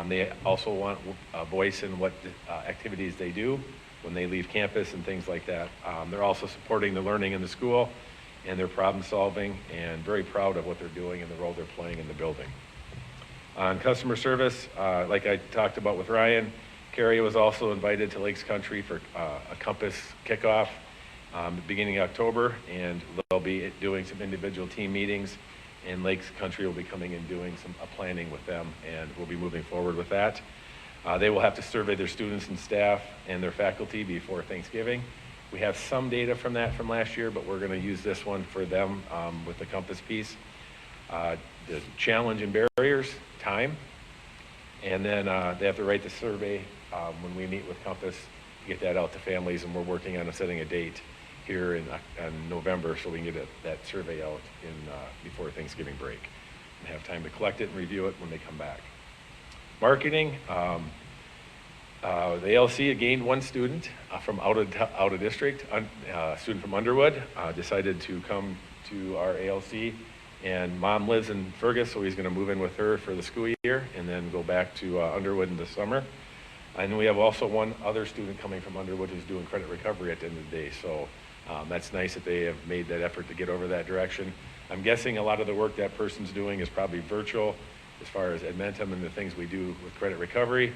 They also want a voice in what activities they do when they leave campus and things like that. They're also supporting the learning in the school and their problem solving, and very proud of what they're doing and the role they're playing in the building. On customer service, like I talked about with Ryan, Carrie was also invited to Lakes Country for a Compass kickoff beginning of October, and they'll be doing some individual team meetings, and Lakes Country will be coming and doing some planning with them, and we'll be moving forward with that. They will have to survey their students and staff and their faculty before Thanksgiving. We have some data from that from last year, but we're going to use this one for them with the Compass piece. The challenge and barriers, time, and then they have to write the survey when we meet with Compass to get that out to families, and we're working on setting a date here in November so we can get that survey out before Thanksgiving break and have time to collect it and review it when they come back. Marketing, the ALC gained one student from out of district, a student from Underwood, decided to come to our ALC, and mom lives in Fergus, so he's going to move in with her for the school year and then go back to Underwood in the summer. And we have also one other student coming from Underwood who's doing credit recovery at the end of the day, so that's nice that they have made that effort to get over that direction. I'm guessing a lot of the work that person's doing is probably virtual as far as Edmentum and the things we do with credit recovery.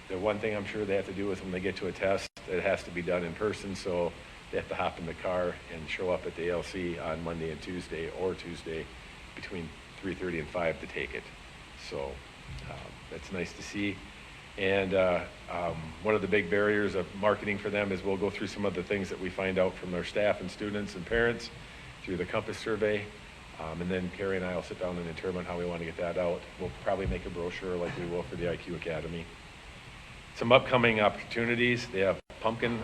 The one thing I'm sure they have to do is when they get to a test, it has to be done in person, so they have to hop in the car and show up at the ALC on Monday and Tuesday, or Tuesday between 3:30 and 5 to take it. So that's nice to see. And one of the big barriers of marketing for them is we'll go through some of the things that we find out from their staff and students and parents through the Compass survey. And then Carrie and I will sit down and determine how we want to get that out. We'll probably make a brochure like we will for the IQ Academy. Some upcoming opportunities. They have pumpkin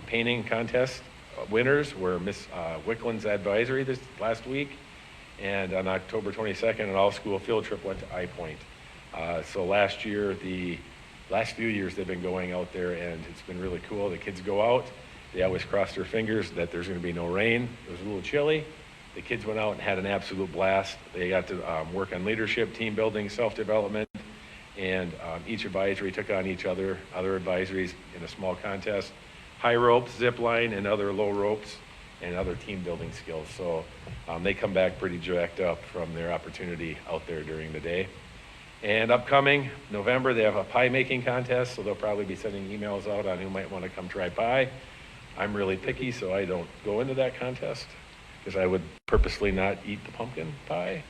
painting contest winners were Miss Wickland's advisory this last week. And on October 22nd, an all-school field trip went to Eye Point. So last few years they've been going out there, and it's been really cool. The kids go out. They always cross their fingers that there's going to be no rain. It was a little chilly. The kids went out and had an absolute blast. They got to work on leadership, team building, self-development, and each advisory took on other advisories in a small contest. High ropes, zip line, and other low ropes, and other team building skills. So they come back pretty jacked up from their opportunity out there during the day. And upcoming November, they have a pie making contest, so they'll probably be sending emails out on who might want to come try pie. I'm really picky, so I don't go into that contest because I would purposely not eat the pumpkin pie.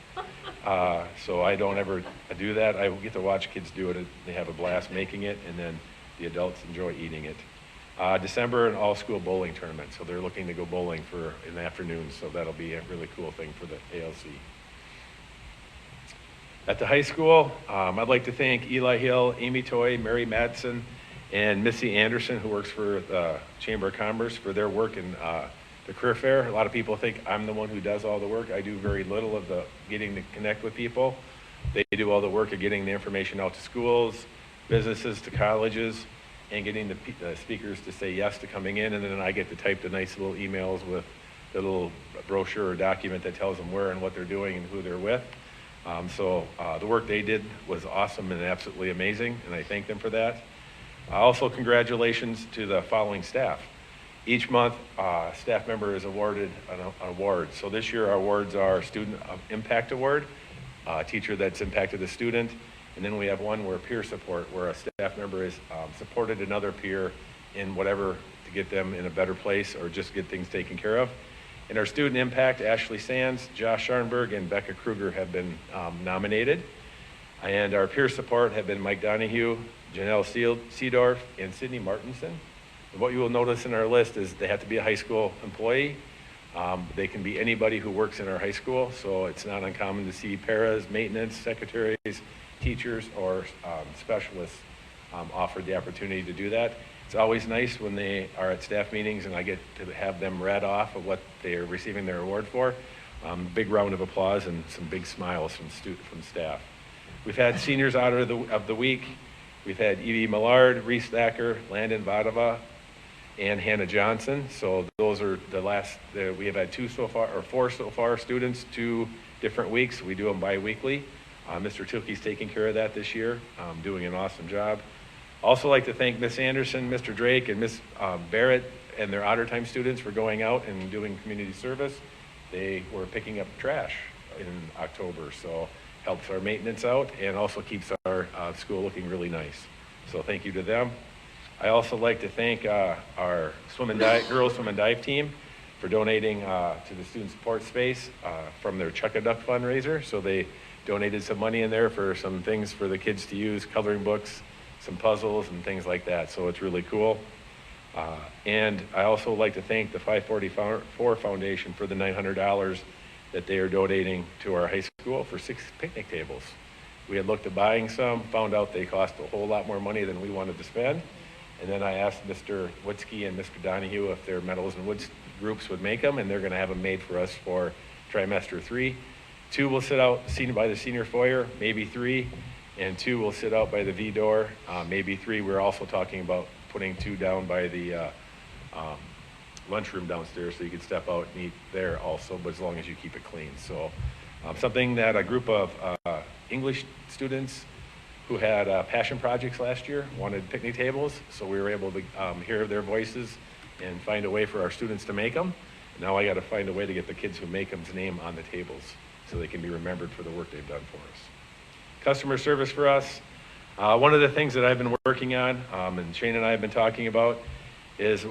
So I don't ever do that. I get to watch kids do it. They have a blast making it, and then the adults enjoy eating it. December, an all-school bowling tournament, so they're looking to go bowling in the afternoon, so that'll be a really cool thing for the ALC. At the high school, I'd like to thank Eli Hill, Amy Toy, Mary Madsen, and Missy Anderson, who works for the Chamber of Commerce, for their work in the career fair. A lot of people think I'm the one who does all the work. I do very little of the getting to connect with people. They do all the work of getting the information out to schools, businesses, to colleges, and getting the speakers to say yes to coming in, and then I get to type the nice little emails with the little brochure or document that tells them where and what they're doing and who they're with. So the work they did was awesome and absolutely amazing, and I thank them for that. Also, congratulations to the following staff. Each month, a staff member is awarded an award. So this year, our awards are Student Impact Award, a teacher that's impacted a student, and then we have one where peer support, where a staff member has supported another peer in whatever to get them in a better place or just get things taken care of. In our Student Impact, Ashley Sands, Josh Scharnberg, and Becca Kruger have been nominated. And our peer support have been Mike Donahue, Janelle Seedorf, and Sydney Martinson. And what you will notice in our list is they have to be a high school employee. They can be anybody who works in our high school, so it's not uncommon to see paras, maintenance, secretaries, teachers or specialists offered the opportunity to do that. It's always nice when they are at staff meetings and I get to have them read off of what they are receiving their award for. Big round of applause and some big smiles from staff. We've had seniors out of the week. We've had Evie Millard, Reese Thacker, Landon Vadava, and Hannah Johnson. So those are the last, we have had four so far students, 2 different weeks. We do them bi-weekly. Mr. Tilkey's taking care of that this year, doing an awesome job. Also like to thank Miss Anderson, Mr. Drake, and Miss Barrett and their Otter Time students for going out and doing community service. They were picking up trash in October, so helps our maintenance out and also keeps our school looking really nice. So thank you to them. I also like to thank our girls swim and dive team for donating to the student support space from their Chuck a Duck fundraiser. So they donated some money in there for some things for the kids to use, coloring books, some puzzles and things like that. So it's really cool. And I also like to thank the 544 Foundation for the $900 that they are donating to our high school for 6 picnic tables. We had looked at buying some, found out they cost a whole lot more money than we wanted to spend. And then I asked Mr. Witzke and Mr. Donahue if their Metals and Woods groups would make them, and they're gonna have them made for us for trimester 3. 2 will sit out by the senior foyer, maybe 3, and 2 will sit out by the V door, maybe 3. We're also talking about putting 2 down by the lunchroom downstairs so you can step out and eat there also, but as long as you keep it clean. So something that a group of English students who had passion projects last year wanted picnic tables, so we were able to hear their voices and find a way for our students to make them. Now I got to find a way to get the kids who make them's name on the tables so they can be remembered for the work they've done for us. Customer service for us. One of the things that I've been working on, and Shane and I have been talking about, is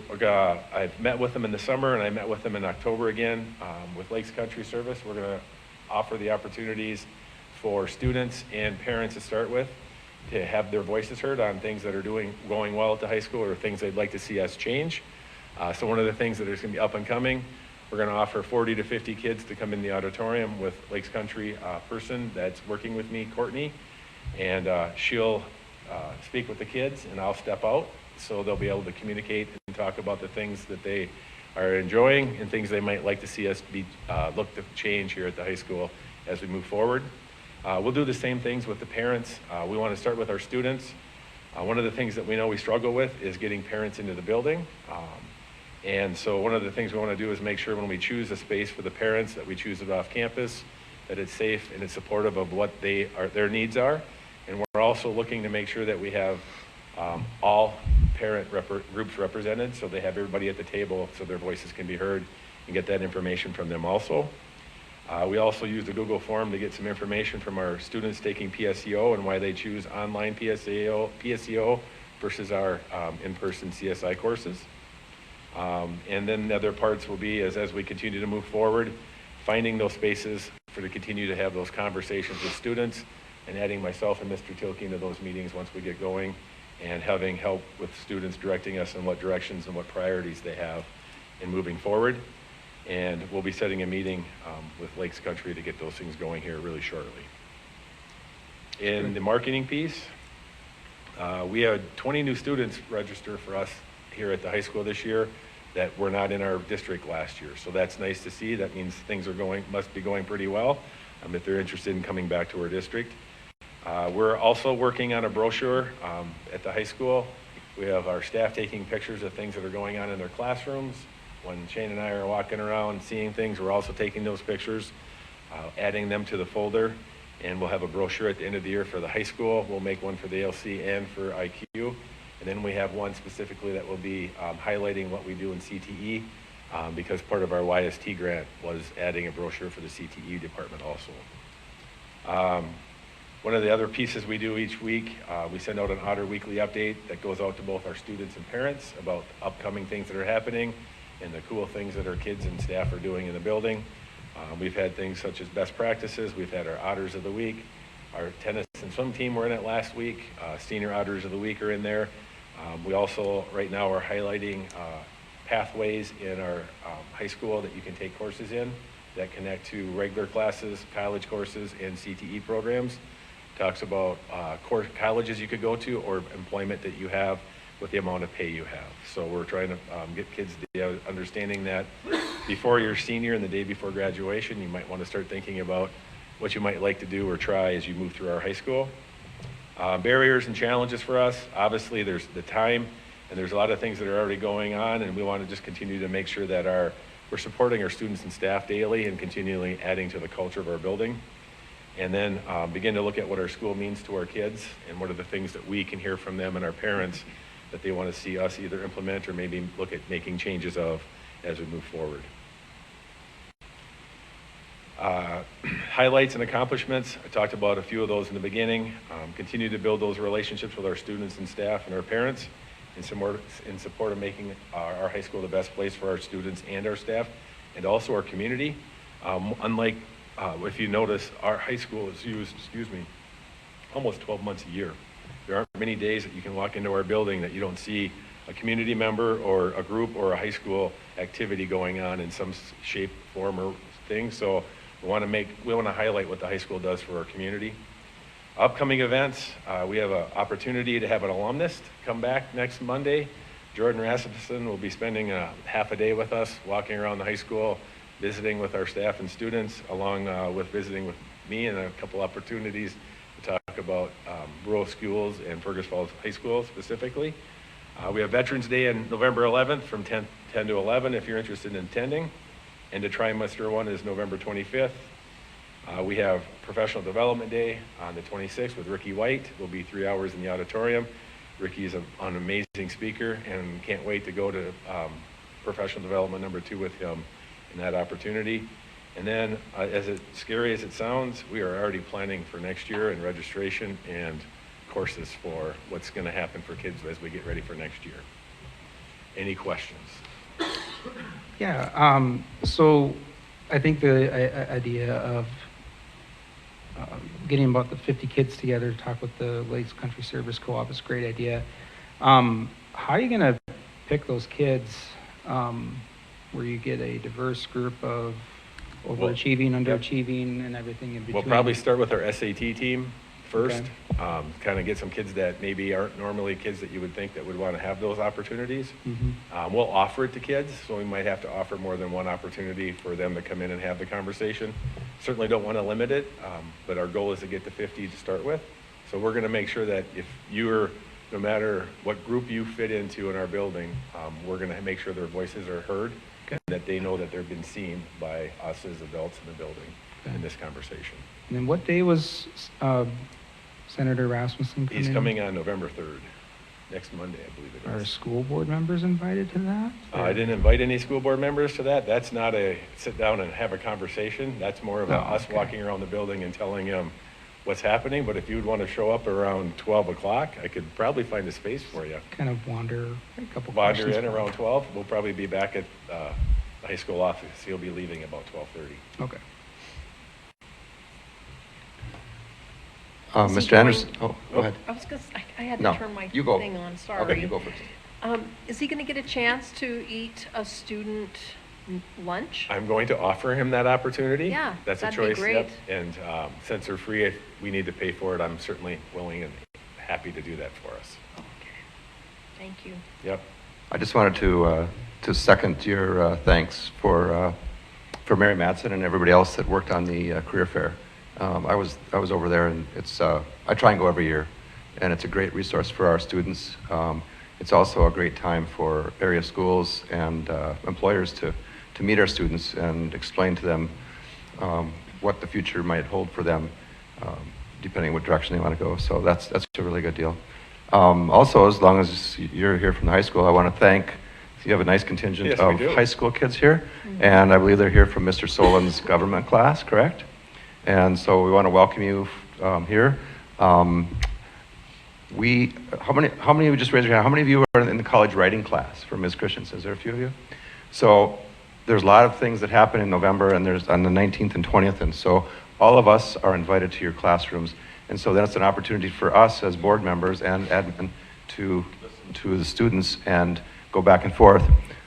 I've met with them in the summer and I met with them in October again with Lakes Country Service. We're going to offer the opportunities for students and parents to start with to have their voices heard on things that are going well at the high school or things they'd like to see us change. So one of the things that is going to be up and coming, we're going to offer 40 to 50 kids to come in the auditorium with Lakes Country person that's working with me, Courtney, and she'll speak with the kids and I'll step out so they'll be able to communicate and talk about the things that they are enjoying and things they might like to see us look to change here at the high school as we move forward. We'll do the same things with the parents. We want to start with our students. One of the things that we know we struggle with is getting parents into the building. And so one of the things we want to do is make sure when we choose a space for the parents that we choose it off campus, that it's safe and it's supportive of what their needs are. And we're also looking to make sure that we have all parent groups represented, so they have everybody at the table so their voices can be heard and get that information from them also. We also use the Google form to get some information from our students taking PSEO and why they choose online PSEO versus our in-person CSI courses. And then the other parts will be as we continue to move forward, finding those spaces to continue to have those conversations with students and adding myself and Mr. Tilkey into those meetings once we get going and having help with students directing us in what directions and what priorities they have in moving forward. And we'll be setting a meeting with Lakes Country to get those things going here really shortly. In the marketing piece, we had 20 new students register for us here at the high school this year that were not in our district last year. So that's nice to see. That means things must be going pretty well if they're interested in coming back to our district. We're also working on a brochure at the high school. We have our staff taking pictures of things that are going on in their classrooms. When Shane and I are walking around seeing things, we're also taking those pictures, adding them to the folder, and we'll have a brochure at the end of the year for the high school. We'll make one for the ALC and for IQ. And then we have one specifically that will be highlighting what we do in CTE because part of our YST grant was adding a brochure for the CTE department also. One of the other pieces we do each week, we send out an Otter Weekly update that goes out to both our students and parents about upcoming things that are happening and the cool things that our kids and staff are doing in the building. We've had things such as best practices. We've had our Otters of the Week. Our tennis and swim team were in it last week. Senior Otters of the Week are in there. We also, right now, are highlighting pathways in our high school that you can take courses in that connect to regular classes, college courses, and CTE programs. talks about core colleges you could go to or employment that you have with the amount of pay you have. So we're trying to get kids the understanding that before your senior and the day before graduation, you might want to start thinking about what you might like to do or try as you move through our high school. Barriers and challenges for us, obviously there's the time, and there's a lot of things that are already going on, and we want to just continue to make sure that we're supporting our students and staff daily and continually adding to the culture of our building. And then begin to look at what our school means to our kids and what are the things that we can hear from them and our parents that they want to see us either implement or maybe look at making changes of as we move forward. Highlights and accomplishments, I talked about a few of those in the beginning. Continue to build those relationships with our students and staff and our parents in support of making our high school the best place for our students and our staff and also our community. Unlike, if you notice, our high school is used, almost 12 months a year. There aren't many days that you can walk into our building that you don't see a community member or a group or a high school activity going on in some shape, form, or thing. So we want to highlight what the high school does for our community. Upcoming events, we have an opportunity to have an alumnus come back next Monday. Jordan Rasmussen will be spending half a day with us, walking around the high school, visiting with our staff and students, along with visiting with me and a couple opportunities to talk about rural schools and Fergus Falls High School specifically. We have Veterans Day on November 11th from 10 to 11 if you're interested in attending. And the trimester one is November 25th. We have Professional Development Day on the 26th with Ricky White. It will be 3 hours in the auditorium. Ricky is an amazing speaker and can't wait to go to Professional Development number 2 with him in that opportunity. And then, as scary as it sounds, we are already planning for next year and registration and courses for what's going to happen for kids as we get ready for next year. Any questions?
Yeah, so I think the idea of getting about the 50 kids together to talk with the Lakes Country Service Co-op is a great idea. How are you going to pick those kids where you get a diverse group of overachieving, underachieving, and everything in between?
We'll probably start with our SAT team first, kind of get some kids that maybe aren't normally kids that you would think that would want to have those opportunities.
Mm-hmm.
We'll offer it to kids, so we might have to offer more than one opportunity for them to come in and have the conversation. Certainly don't want to limit it, but our goal is to get to 50 to start with. So we're going to make sure that if you're, no matter what group you fit into in our building, we're going to make sure their voices are heard, and that they know that they've been seen by us as adults in the building in this conversation.
And then what day was Senator Rasmussen coming?
He's coming on November 3rd, next Monday, I believe it is.
Are school board members invited to that?
I didn't invite any school board members to that. That's not a sit down and have a conversation. That's more of us walking around the building and telling them what's happening. But if you would want to show up around 12 o'clock, I could probably find a space for you.
Kind of wander a
Wander in around 12. We'll probably be back at the high school office. He'll be leaving about 12:30.
Okay.
Mr.
Anderson, go ahead.
I was going to, I had
No,
to turn my
you go.
thing on, sorry.
Okay, you go first.
Is he going to get a chance to eat a student lunch?
I'm going to offer him that opportunity.
Yeah,
That's a
that'd be
choice.
great.
Yep. And since they're free, if we need to pay for it, I'm certainly willing and happy to do that for us.
Okay, thank you.
Yep.
I just wanted to second your thanks for Mary Matson and everybody else that worked on the career fair. I was over there, and it's I try and go every year, and it's a great resource for our students. It's also a great time for area schools and employers to meet our students and explain to them what the future might hold for them, depending what direction they want to go. So that's a really good deal. Also, as long as you're here from the high school, I want to thank. You have a nice contingent
Yes,
of high school kids here, and I believe they're here from Mr. Solin's government class, correct? And so we want to welcome you here. How many of you, just raise your hand, how many of you are in the college writing class for Ms. Christensen? Is there a few of you? So there's a lot of things that happen in November, and there's on the 19th and 20th, and so all of us are invited to your classrooms. And so then it's an opportunity for us as board members and admin to the students and go back and forth.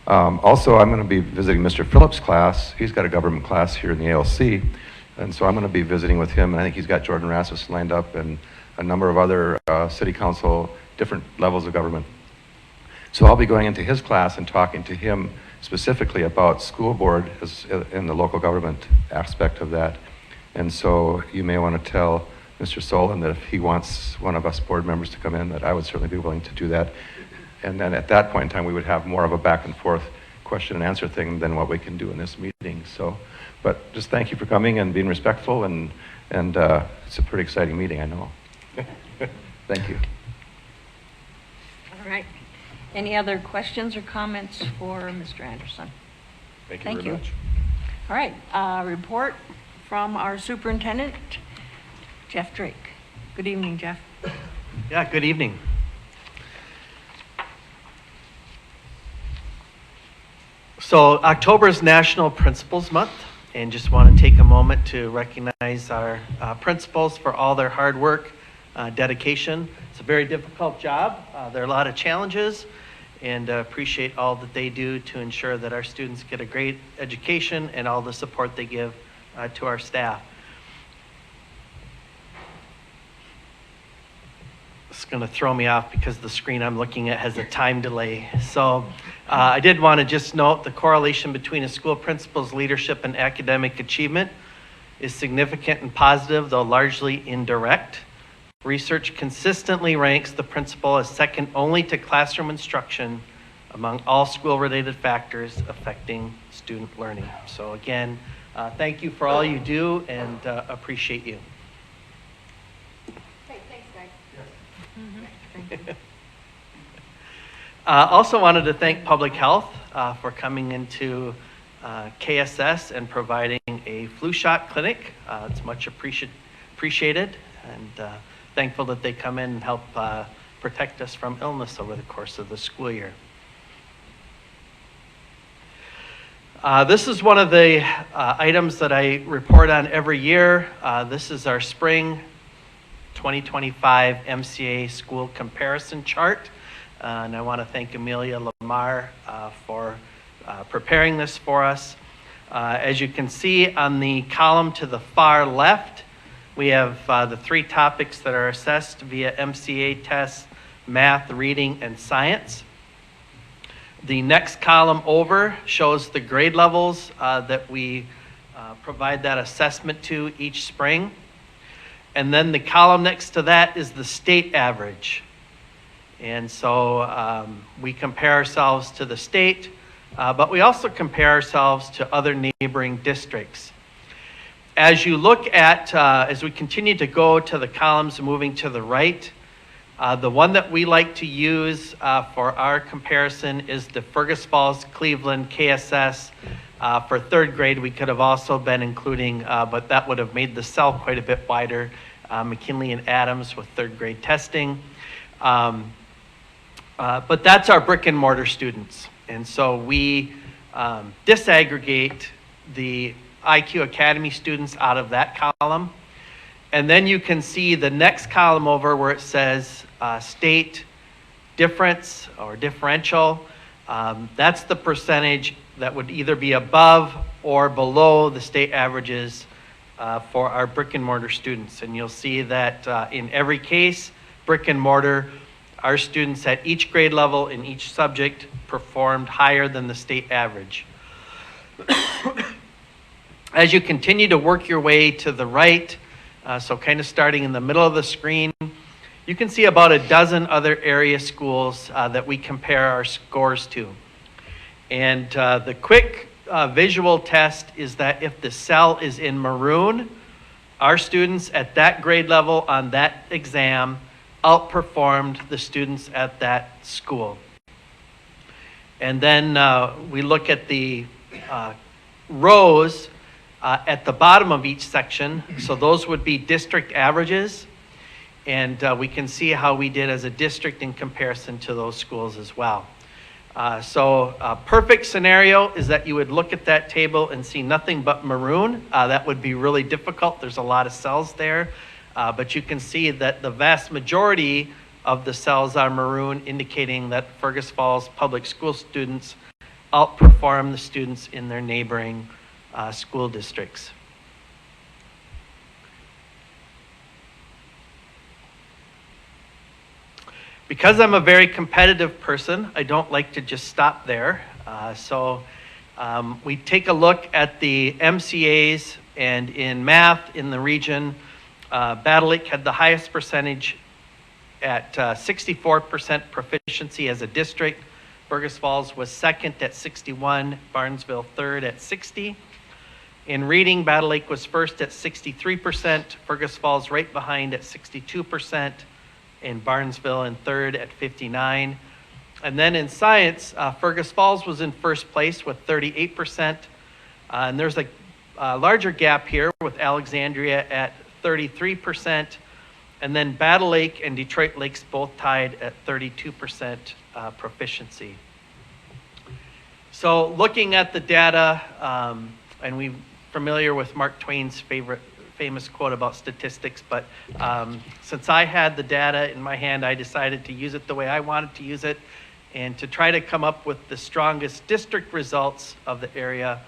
Also, I'm going to be visiting Mr. Phillips' class. He's got a government class here in the ALC. And so I'm going to be visiting with him, and I think he's got Jordan Rasmus lined up and a number of other city council, different levels of government. So I'll be going into his class and talking to him specifically about school board in the local government aspect of that. And so you may want to tell Mr. Solon that if he wants one of us board members to come in, that I would certainly be willing to do that. And then at that point in time, we would have more of a back and forth question and answer thing than what we can do in this meeting. So, but just thank you for coming and being respectful, and it's a pretty exciting meeting, I know. Thank you.
All right. Any other questions or comments for Mr. Anderson?
Thank you
Thank
very
you.
much.
All right, report from our superintendent, Jeff Drake. Good evening, Jeff.
Yeah, good evening. So October is National Principals Month, and just want to take a moment to recognize our principals for all their hard work, dedication. It's a very difficult job. There are a lot of challenges, and appreciate all that they do to ensure that our students get a great education and all the support they give to our staff. It's going to throw me off because the screen I'm looking at has a time delay. So I did want to just note the correlation between a school principal's leadership and academic achievement is significant and positive, though largely indirect. Research consistently ranks the principal as second only to classroom instruction among all school-related factors affecting student learning. So again, thank you for all you do, and appreciate you. Also wanted to thank Public Health for coming into KSS and providing a flu shot clinic. It's much appreciated, and thankful that they come in and help protect us from illness over the course of the school year. This is one of the items that I report on every year. This is our spring 2025 MCA school comparison chart. And I want to thank Amelia Lamar for preparing this for us. As you can see on the column to the far left, we have the three topics that are assessed via MCA tests: math, reading, and science. The next column over shows the grade levels that we provide that assessment to each spring. And then the column next to that is the state average. And so we compare ourselves to the state, but we also compare ourselves to other neighboring districts. As you look at, as we continue to go to the columns moving to the right, the one that we like to use for our comparison is the Fergus Falls Cleveland KSS. For third grade, we could have also been including, but that would have made the cell quite a bit wider, McKinley and Adams with third grade testing. But that's our brick and mortar students. And so we disaggregate the IQ Academy students out of that column. And then you can see the next column over where it says state difference or differential. That's the percentage that would either be above or below the state averages for our brick and mortar students. And you'll see that in every case, brick and mortar, our students at each grade level in each subject performed higher than the state average. As you continue to work your way to the right, so kind of starting in the middle of the screen, you can see about a dozen other area schools that we compare our scores to. And the quick visual test is that if the cell is in maroon, our students at that grade level on that exam outperformed the students at that school. And then we look at the rows at the bottom of each section. So those would be district averages. And we can see how we did as a district in comparison to those schools as well. So a perfect scenario is that you would look at that table and see nothing but maroon. That would be really difficult. There's a lot of cells there. But you can see that the vast majority of the cells are maroon, indicating that Fergus Falls public school students outperform the students in their neighboring school districts. Because I'm a very competitive person, I don't like to just stop there. We take a look at the MCAs, and in math in the region, Battle Lake had the highest percentage at 64% proficiency as a district. Fergus Falls was second at 61, Barnesville third at 60. In reading, Battle Lake was first at 63%, Fergus Falls right behind at 62%, and Barnesville in third at 59. And then in science, Fergus Falls was in first place with 38%. And there's a larger gap here with Alexandria at 33%. And then Battle Lake and Detroit Lakes both tied at 32% proficiency. So looking at the data, and we're familiar with Mark Twain's famous quote about statistics, but since I had the data in my hand, I decided to use it the way I wanted to use it and to try to come up with the strongest district results of the area.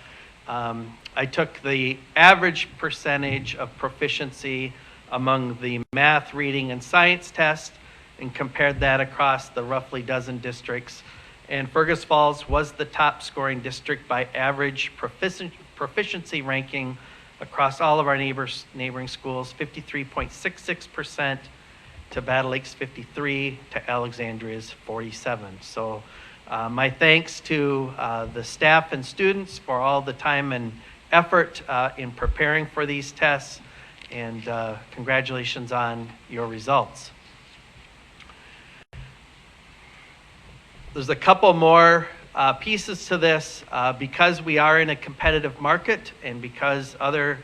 I took the average percentage of proficiency among the math, reading, and science tests and compared that across the roughly dozen districts. And Fergus Falls was the top scoring district by average proficiency ranking across all of our neighboring schools, 53.66% to Battle Lake's 53, to Alexandria's 47. So my thanks to the staff and students for all the time and effort in preparing for these tests, and congratulations on your results. There's a couple more pieces to this. Because we are in a competitive market and because other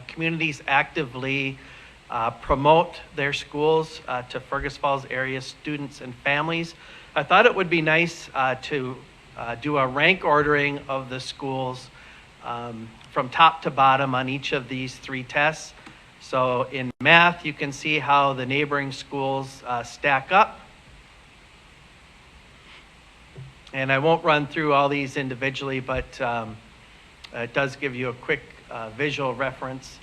communities actively promote their schools to Fergus Falls area students and families, I thought it would be nice to do a rank ordering of the schools from top to bottom on each of these three tests. So in math, you can see how the neighboring schools stack up. And I won't run through all these individually, but it does give you a quick visual reference.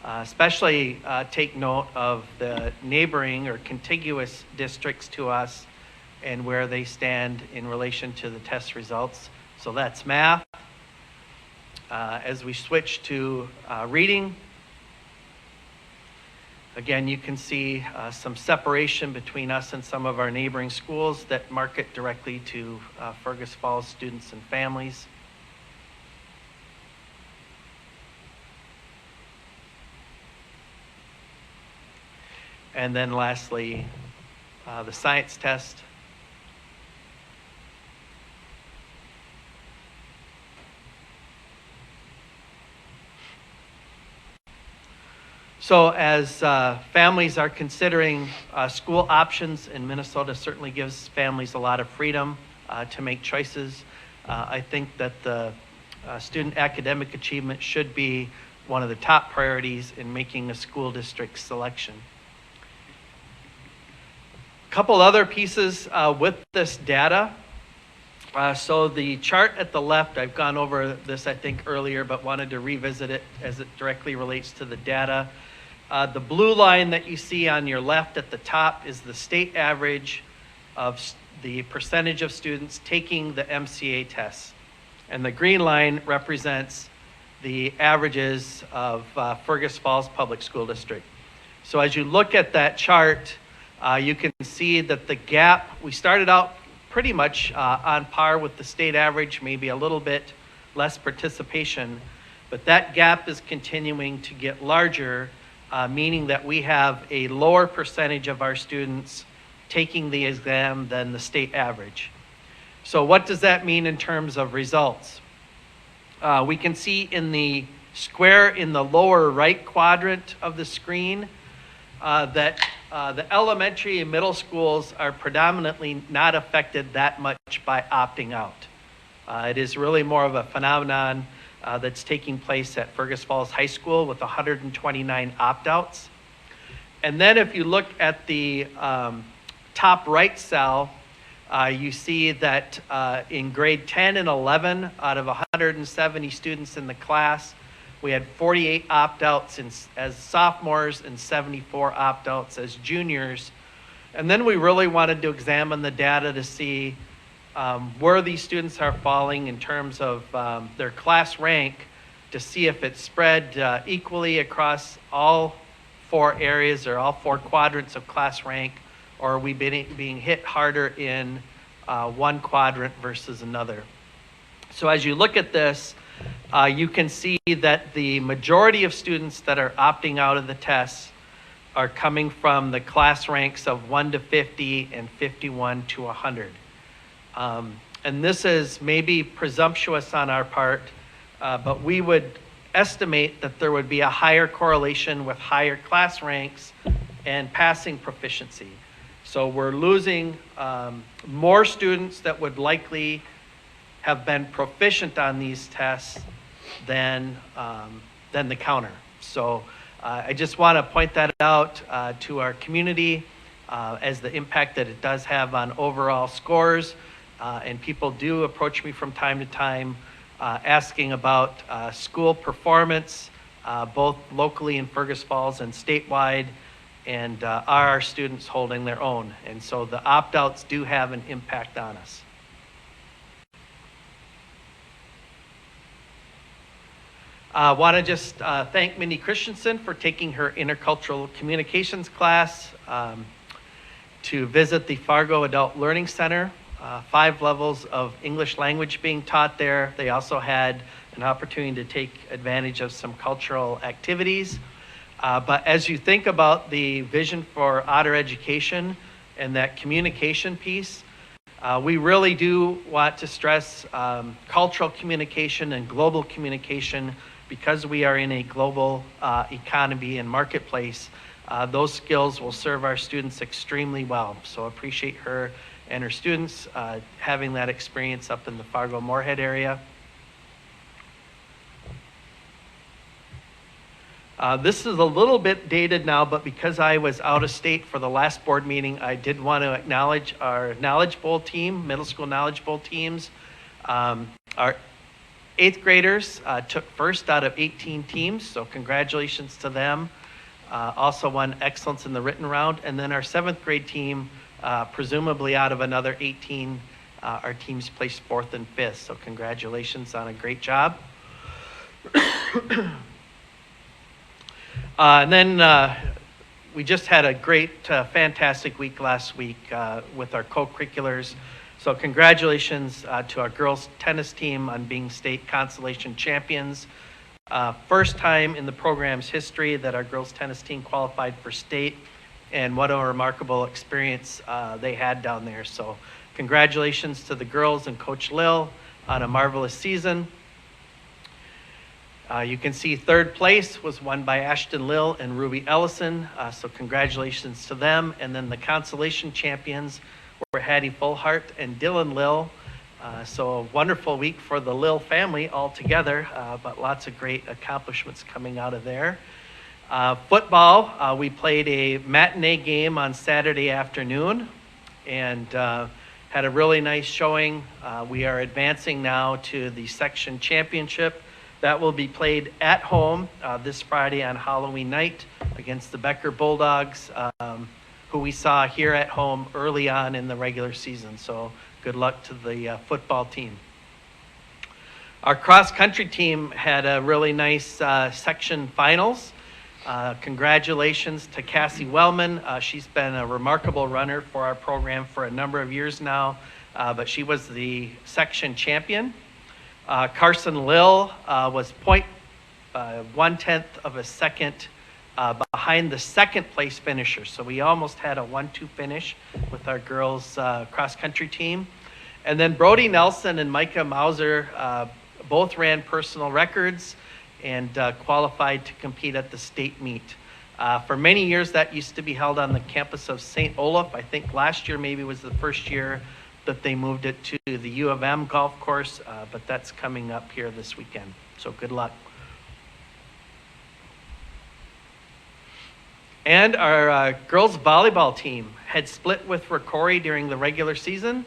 Especially take note of the neighboring or contiguous districts to us and where they stand in relation to the test results. So that's math. As we switch to reading, again, you can see some separation between us and some of our neighboring schools that market directly to Fergus Falls students and families. And then lastly, the science test. So as families are considering school options, and Minnesota certainly gives families a lot of freedom to make choices, I think that the student academic achievement should be one of the top priorities in making a school district selection. A couple other pieces with this data. So the chart at the left, I've gone over this I think earlier, but wanted to revisit it as it directly relates to the data. The blue line that you see on your left at the top is the state average of the percentage of students taking the MCA tests. And the green line represents the averages of Fergus Falls Public School District. So as you look at that chart, you can see that the gap, we started out pretty much on par with the state average, maybe a little bit less participation, but that gap is continuing to get larger, meaning that we have a lower percentage of our students taking the exam than the state average. So what does that mean in terms of results? We can see in the square in the lower right quadrant of the screen that the elementary and middle schools are predominantly not affected that much by opting out. It is really more of a phenomenon that's taking place at Fergus Falls High School with 129 opt-outs. And then if you look at the top right cell, you see that in grade 10 and 11, out of 170 students in the class, we had 48 opt-outs as sophomores and 74 opt-outs as juniors. And then we really wanted to examine the data to see where these students are falling in terms of their class rank, to see if it's spread equally across all 4 areas or all 4 quadrants of class rank, or are we being hit harder in one quadrant versus another. So as you look at this, you can see that the majority of students that are opting out of the tests are coming from the class ranks of 1 to 50 and 51 to 100. And this is maybe presumptuous on our part, but we would estimate that there would be a higher correlation with higher class ranks and passing proficiency. So we're losing more students that would likely have been proficient on these tests than the counter. So I just want to point that out to our community as the impact that it does have on overall scores. And people do approach me from time to time asking about school performance, both locally in Fergus Falls and statewide, and are our students holding their own? And so the opt-outs do have an impact on us. I want to just thank Mindy Christensen for taking her intercultural communications class to visit the Fargo Adult Learning Center. 5 levels of English language being taught there. They also had an opportunity to take advantage of some cultural activities. But as you think about the vision for Otter Education and that communication piece, we really do want to stress cultural communication and global communication, because we are in a global economy and marketplace. Those skills will serve our students extremely well. So appreciate her and her students having that experience up in the Fargo-Moorhead area. This is a little bit dated now, but because I was out of state for the last board meeting, I did want to acknowledge our Knowledge Bowl team, middle school Knowledge Bowl teams. Our 8th graders took first out of 18 teams, so congratulations to them. Also won excellence in the written round. And then our 7th grade team, presumably out of another 18, our teams placed 4th and 5th, so congratulations on a great job. And then we just had a great, fantastic week last week with our co-curriculars. So congratulations to our girls tennis team on being state consolation champions. First time in the program's history that our girls tennis team qualified for state, and what a remarkable experience they had down there. So congratulations to the girls and Coach Lil on a marvelous season. You can see 3rd place was won by Ashton Lil and Ruby Ellison, so congratulations to them. And then the consolation champions were Hattie Fullhart and Dylan Lil. So a wonderful week for the Lil family altogether, but lots of great accomplishments coming out of there. Football, we played a matinee game on Saturday afternoon and had a really nice showing. We are advancing now to the section championship. That will be played at home this Friday on Halloween night against the Becker Bulldogs, who we saw here at home early on in the regular season. So good luck to the football team. Our cross-country team had a really nice section finals. Congratulations to Cassie Wellman. She's been a remarkable runner for our program for a number of years now, but she was the section champion. Carson Lil was 0.1 of a second behind the 2nd place finisher. So we almost had a 1-2 finish with our girls cross-country team. And then Brody Nelson and Micah Mauser both ran personal records and qualified to compete at the state meet. For many years, that used to be held on the campus of St. Olaf. I think last year maybe was the first year that they moved it to the U of M golf course, but that's coming up here this weekend. So good luck. And our girls volleyball team had split with Ricori during the regular season.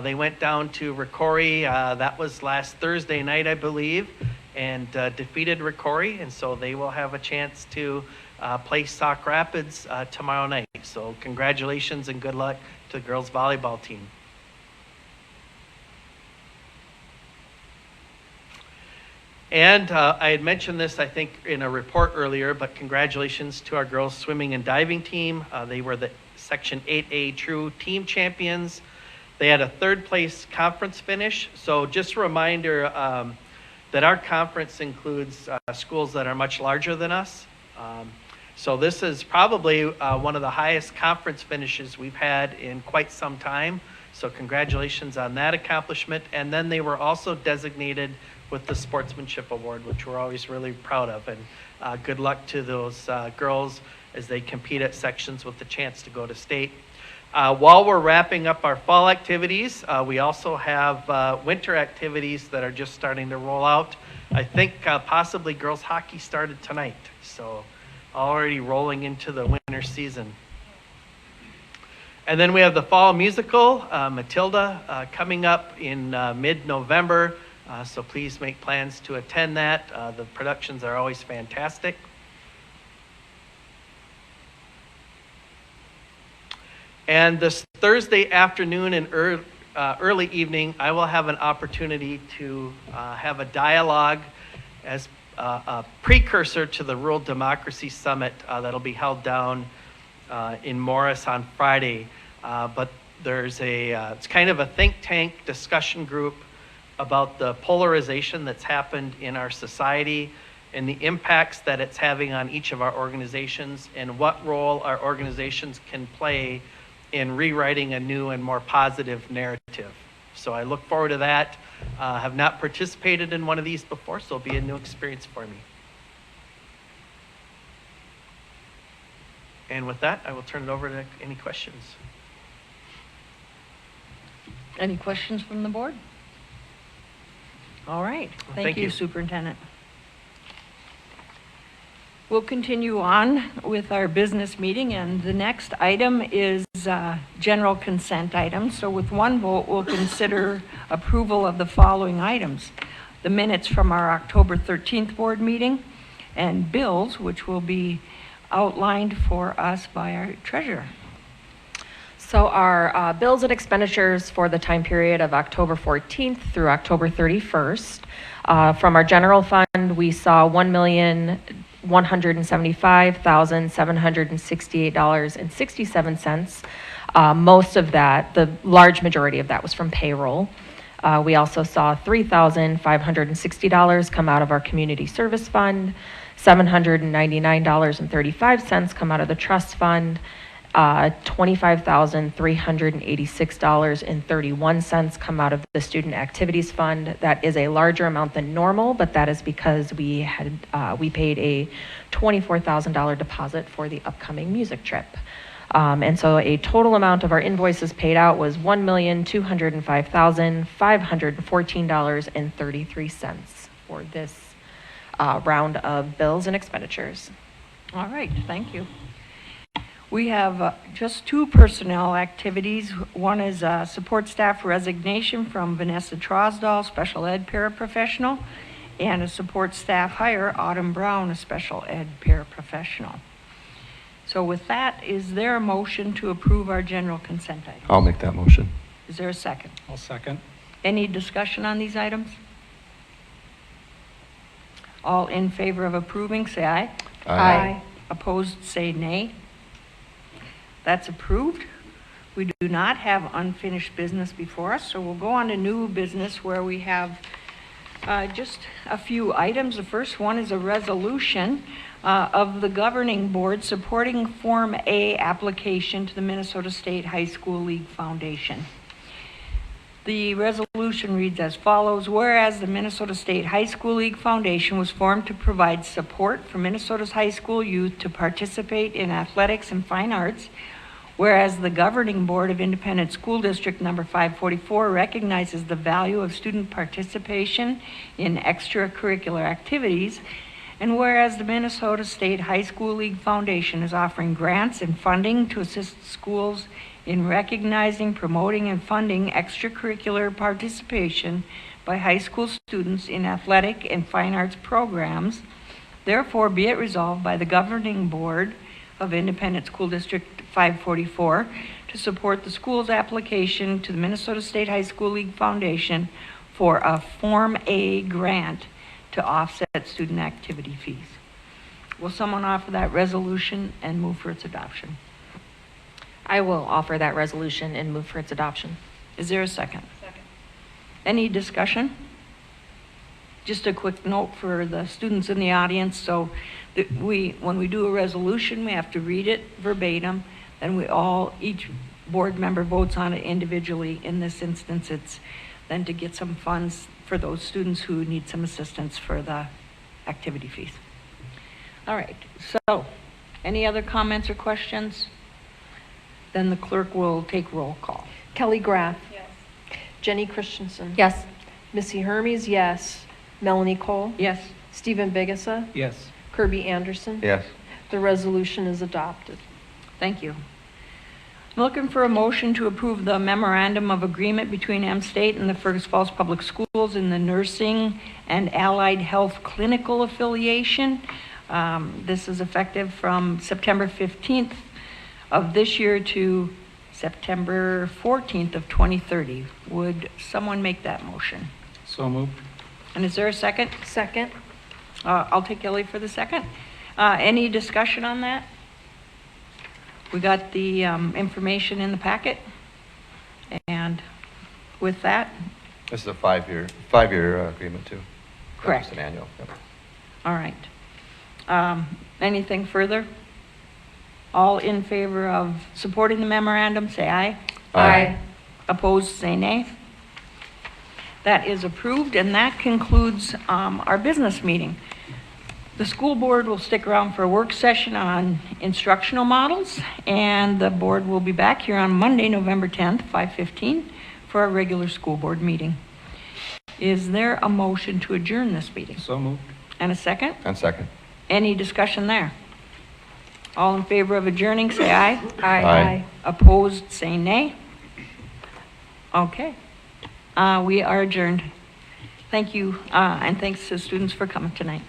They went down to Ricori, that was last Thursday night, I believe, and defeated Ricori, and so they will have a chance to play Sauk Rapids tomorrow night. So congratulations and good luck to the girls volleyball team. And I had mentioned this, I think, in a report earlier, but congratulations to our girls swimming and diving team. They were the Section 8A True Team Champions. They had a third place conference finish. So just a reminder that our conference includes schools that are much larger than us. So this is probably one of the highest conference finishes we've had in quite some time. So congratulations on that accomplishment. And then they were also designated with the Sportsmanship Award, which we're always really proud of. And good luck to those girls as they compete at sections with the chance to go to state. While we're wrapping up our fall activities, we also have winter activities that are just starting to roll out. I think possibly girls hockey started tonight, so already rolling into the winter season. And then we have the fall musical, Matilda, coming up in mid-November. So please make plans to attend that. The productions are always fantastic. And this Thursday afternoon and early evening, I will have an opportunity to have a dialogue as a precursor to the Rural Democracy Summit that'll be held down in Morris on Friday. But there's it's kind of a think tank discussion group about the polarization that's happened in our society and the impacts that it's having on each of our organizations and what role our organizations can play in rewriting a new and more positive narrative. So I look forward to that. Have not participated in one of these before, so it'll be a new experience for me. And with that, I will turn it over to any questions.
Any questions from the board? All right.
Thank
Thank you,
you.
Superintendent. We'll continue on with our business meeting, and the next item is general consent items. So with one vote, we'll consider approval of the following items: the minutes from our October 13th board meeting, and bills, which will be outlined for us by our treasurer.
So our bills and expenditures for the time period of October 14th through October 31st. From our general fund, we saw $1,175,768.67. Most of that, the large majority of that, was from payroll. We also saw $3,560 come out of our community service fund, $799.35 come out of the trust fund, $25,386.31 come out of the student activities fund. That is a larger amount than normal, but that is because we paid a $24,000 deposit for the upcoming music trip. And so a total amount of our invoices paid out was $1,205,514.33 for this round of bills and expenditures.
All right, thank you. We have just two personnel activities. One is support staff resignation from Vanessa Trosdahl, special ed paraprofessional, and a support staff hire, Autumn Brown, a special ed paraprofessional. So with that, is there a motion to approve our general consent items?
I'll make that motion.
Is there a second?
I'll second.
Any discussion on these items? All in favor of approving, say aye.
Aye.
Opposed, say nay. That's approved. We do not have unfinished business before us, so we'll go on to new business where we have just a few items. The first one is a resolution of the governing board supporting Form A application to the Minnesota State High School League Foundation. The resolution reads as follows: whereas the Minnesota State High School League Foundation was formed to provide support for Minnesota's high school youth to participate in athletics and fine arts, whereas the governing board of Independent School District number 544 recognizes the value of student participation in extracurricular activities, and whereas the Minnesota State High School League Foundation is offering grants and funding to assist schools in recognizing, promoting, and funding extracurricular participation by high school students in athletic and fine arts programs, therefore be it resolved by the governing board of Independent School District 544 to support the school's application to the Minnesota State High School League Foundation for a Form A grant to offset student activity fees. Will someone offer that resolution and move for its adoption?
I will offer that resolution and move for its adoption.
Is there a second?
Second.
Any discussion? Just a quick note for the students in the audience, so that when we do a resolution, we have to read it verbatim, then each board member votes on it individually. In this instance, it's then to get some funds for those students who need some assistance for the activity fees. All right, so any other comments or questions? Then the clerk will take roll call.
Kelly Graff.
Yes.
Jenny Christensen.
Yes.
Missy Hermes, yes. Melanie Cole.
Yes.
Stephen Biggessa.
Yes.
Kirby Anderson.
Yes.
The resolution is adopted.
Thank you. I'm looking for a motion to approve the memorandum of agreement between M-State and the Fergus Falls Public Schools in the nursing and allied health clinical affiliation. This is effective from September 15th of this year to September 14th of 2030. Would someone make that motion?
So moved.
And is there a second?
Second.
I'll take Ellie for the second. Any discussion on that? We got the information in the packet. And with that,
This is a five-year agreement too. Not
Correct.
just an annual. Yep.
all right. Anything further? All in favor of supporting the memorandum, say aye.
Aye.
Opposed, say nay. That is approved, and that concludes our business meeting. The school board will stick around for a work session on instructional models, and the board will be back here on Monday, November 10th, 5:15, for our regular school board meeting. Is there a motion to adjourn this meeting?
So moved.
And a second?
And second.
Any discussion there? All in favor of adjourning, say aye.
Aye.
Opposed, say nay. Okay. We are adjourned. Thank you, and thanks to students for coming tonight.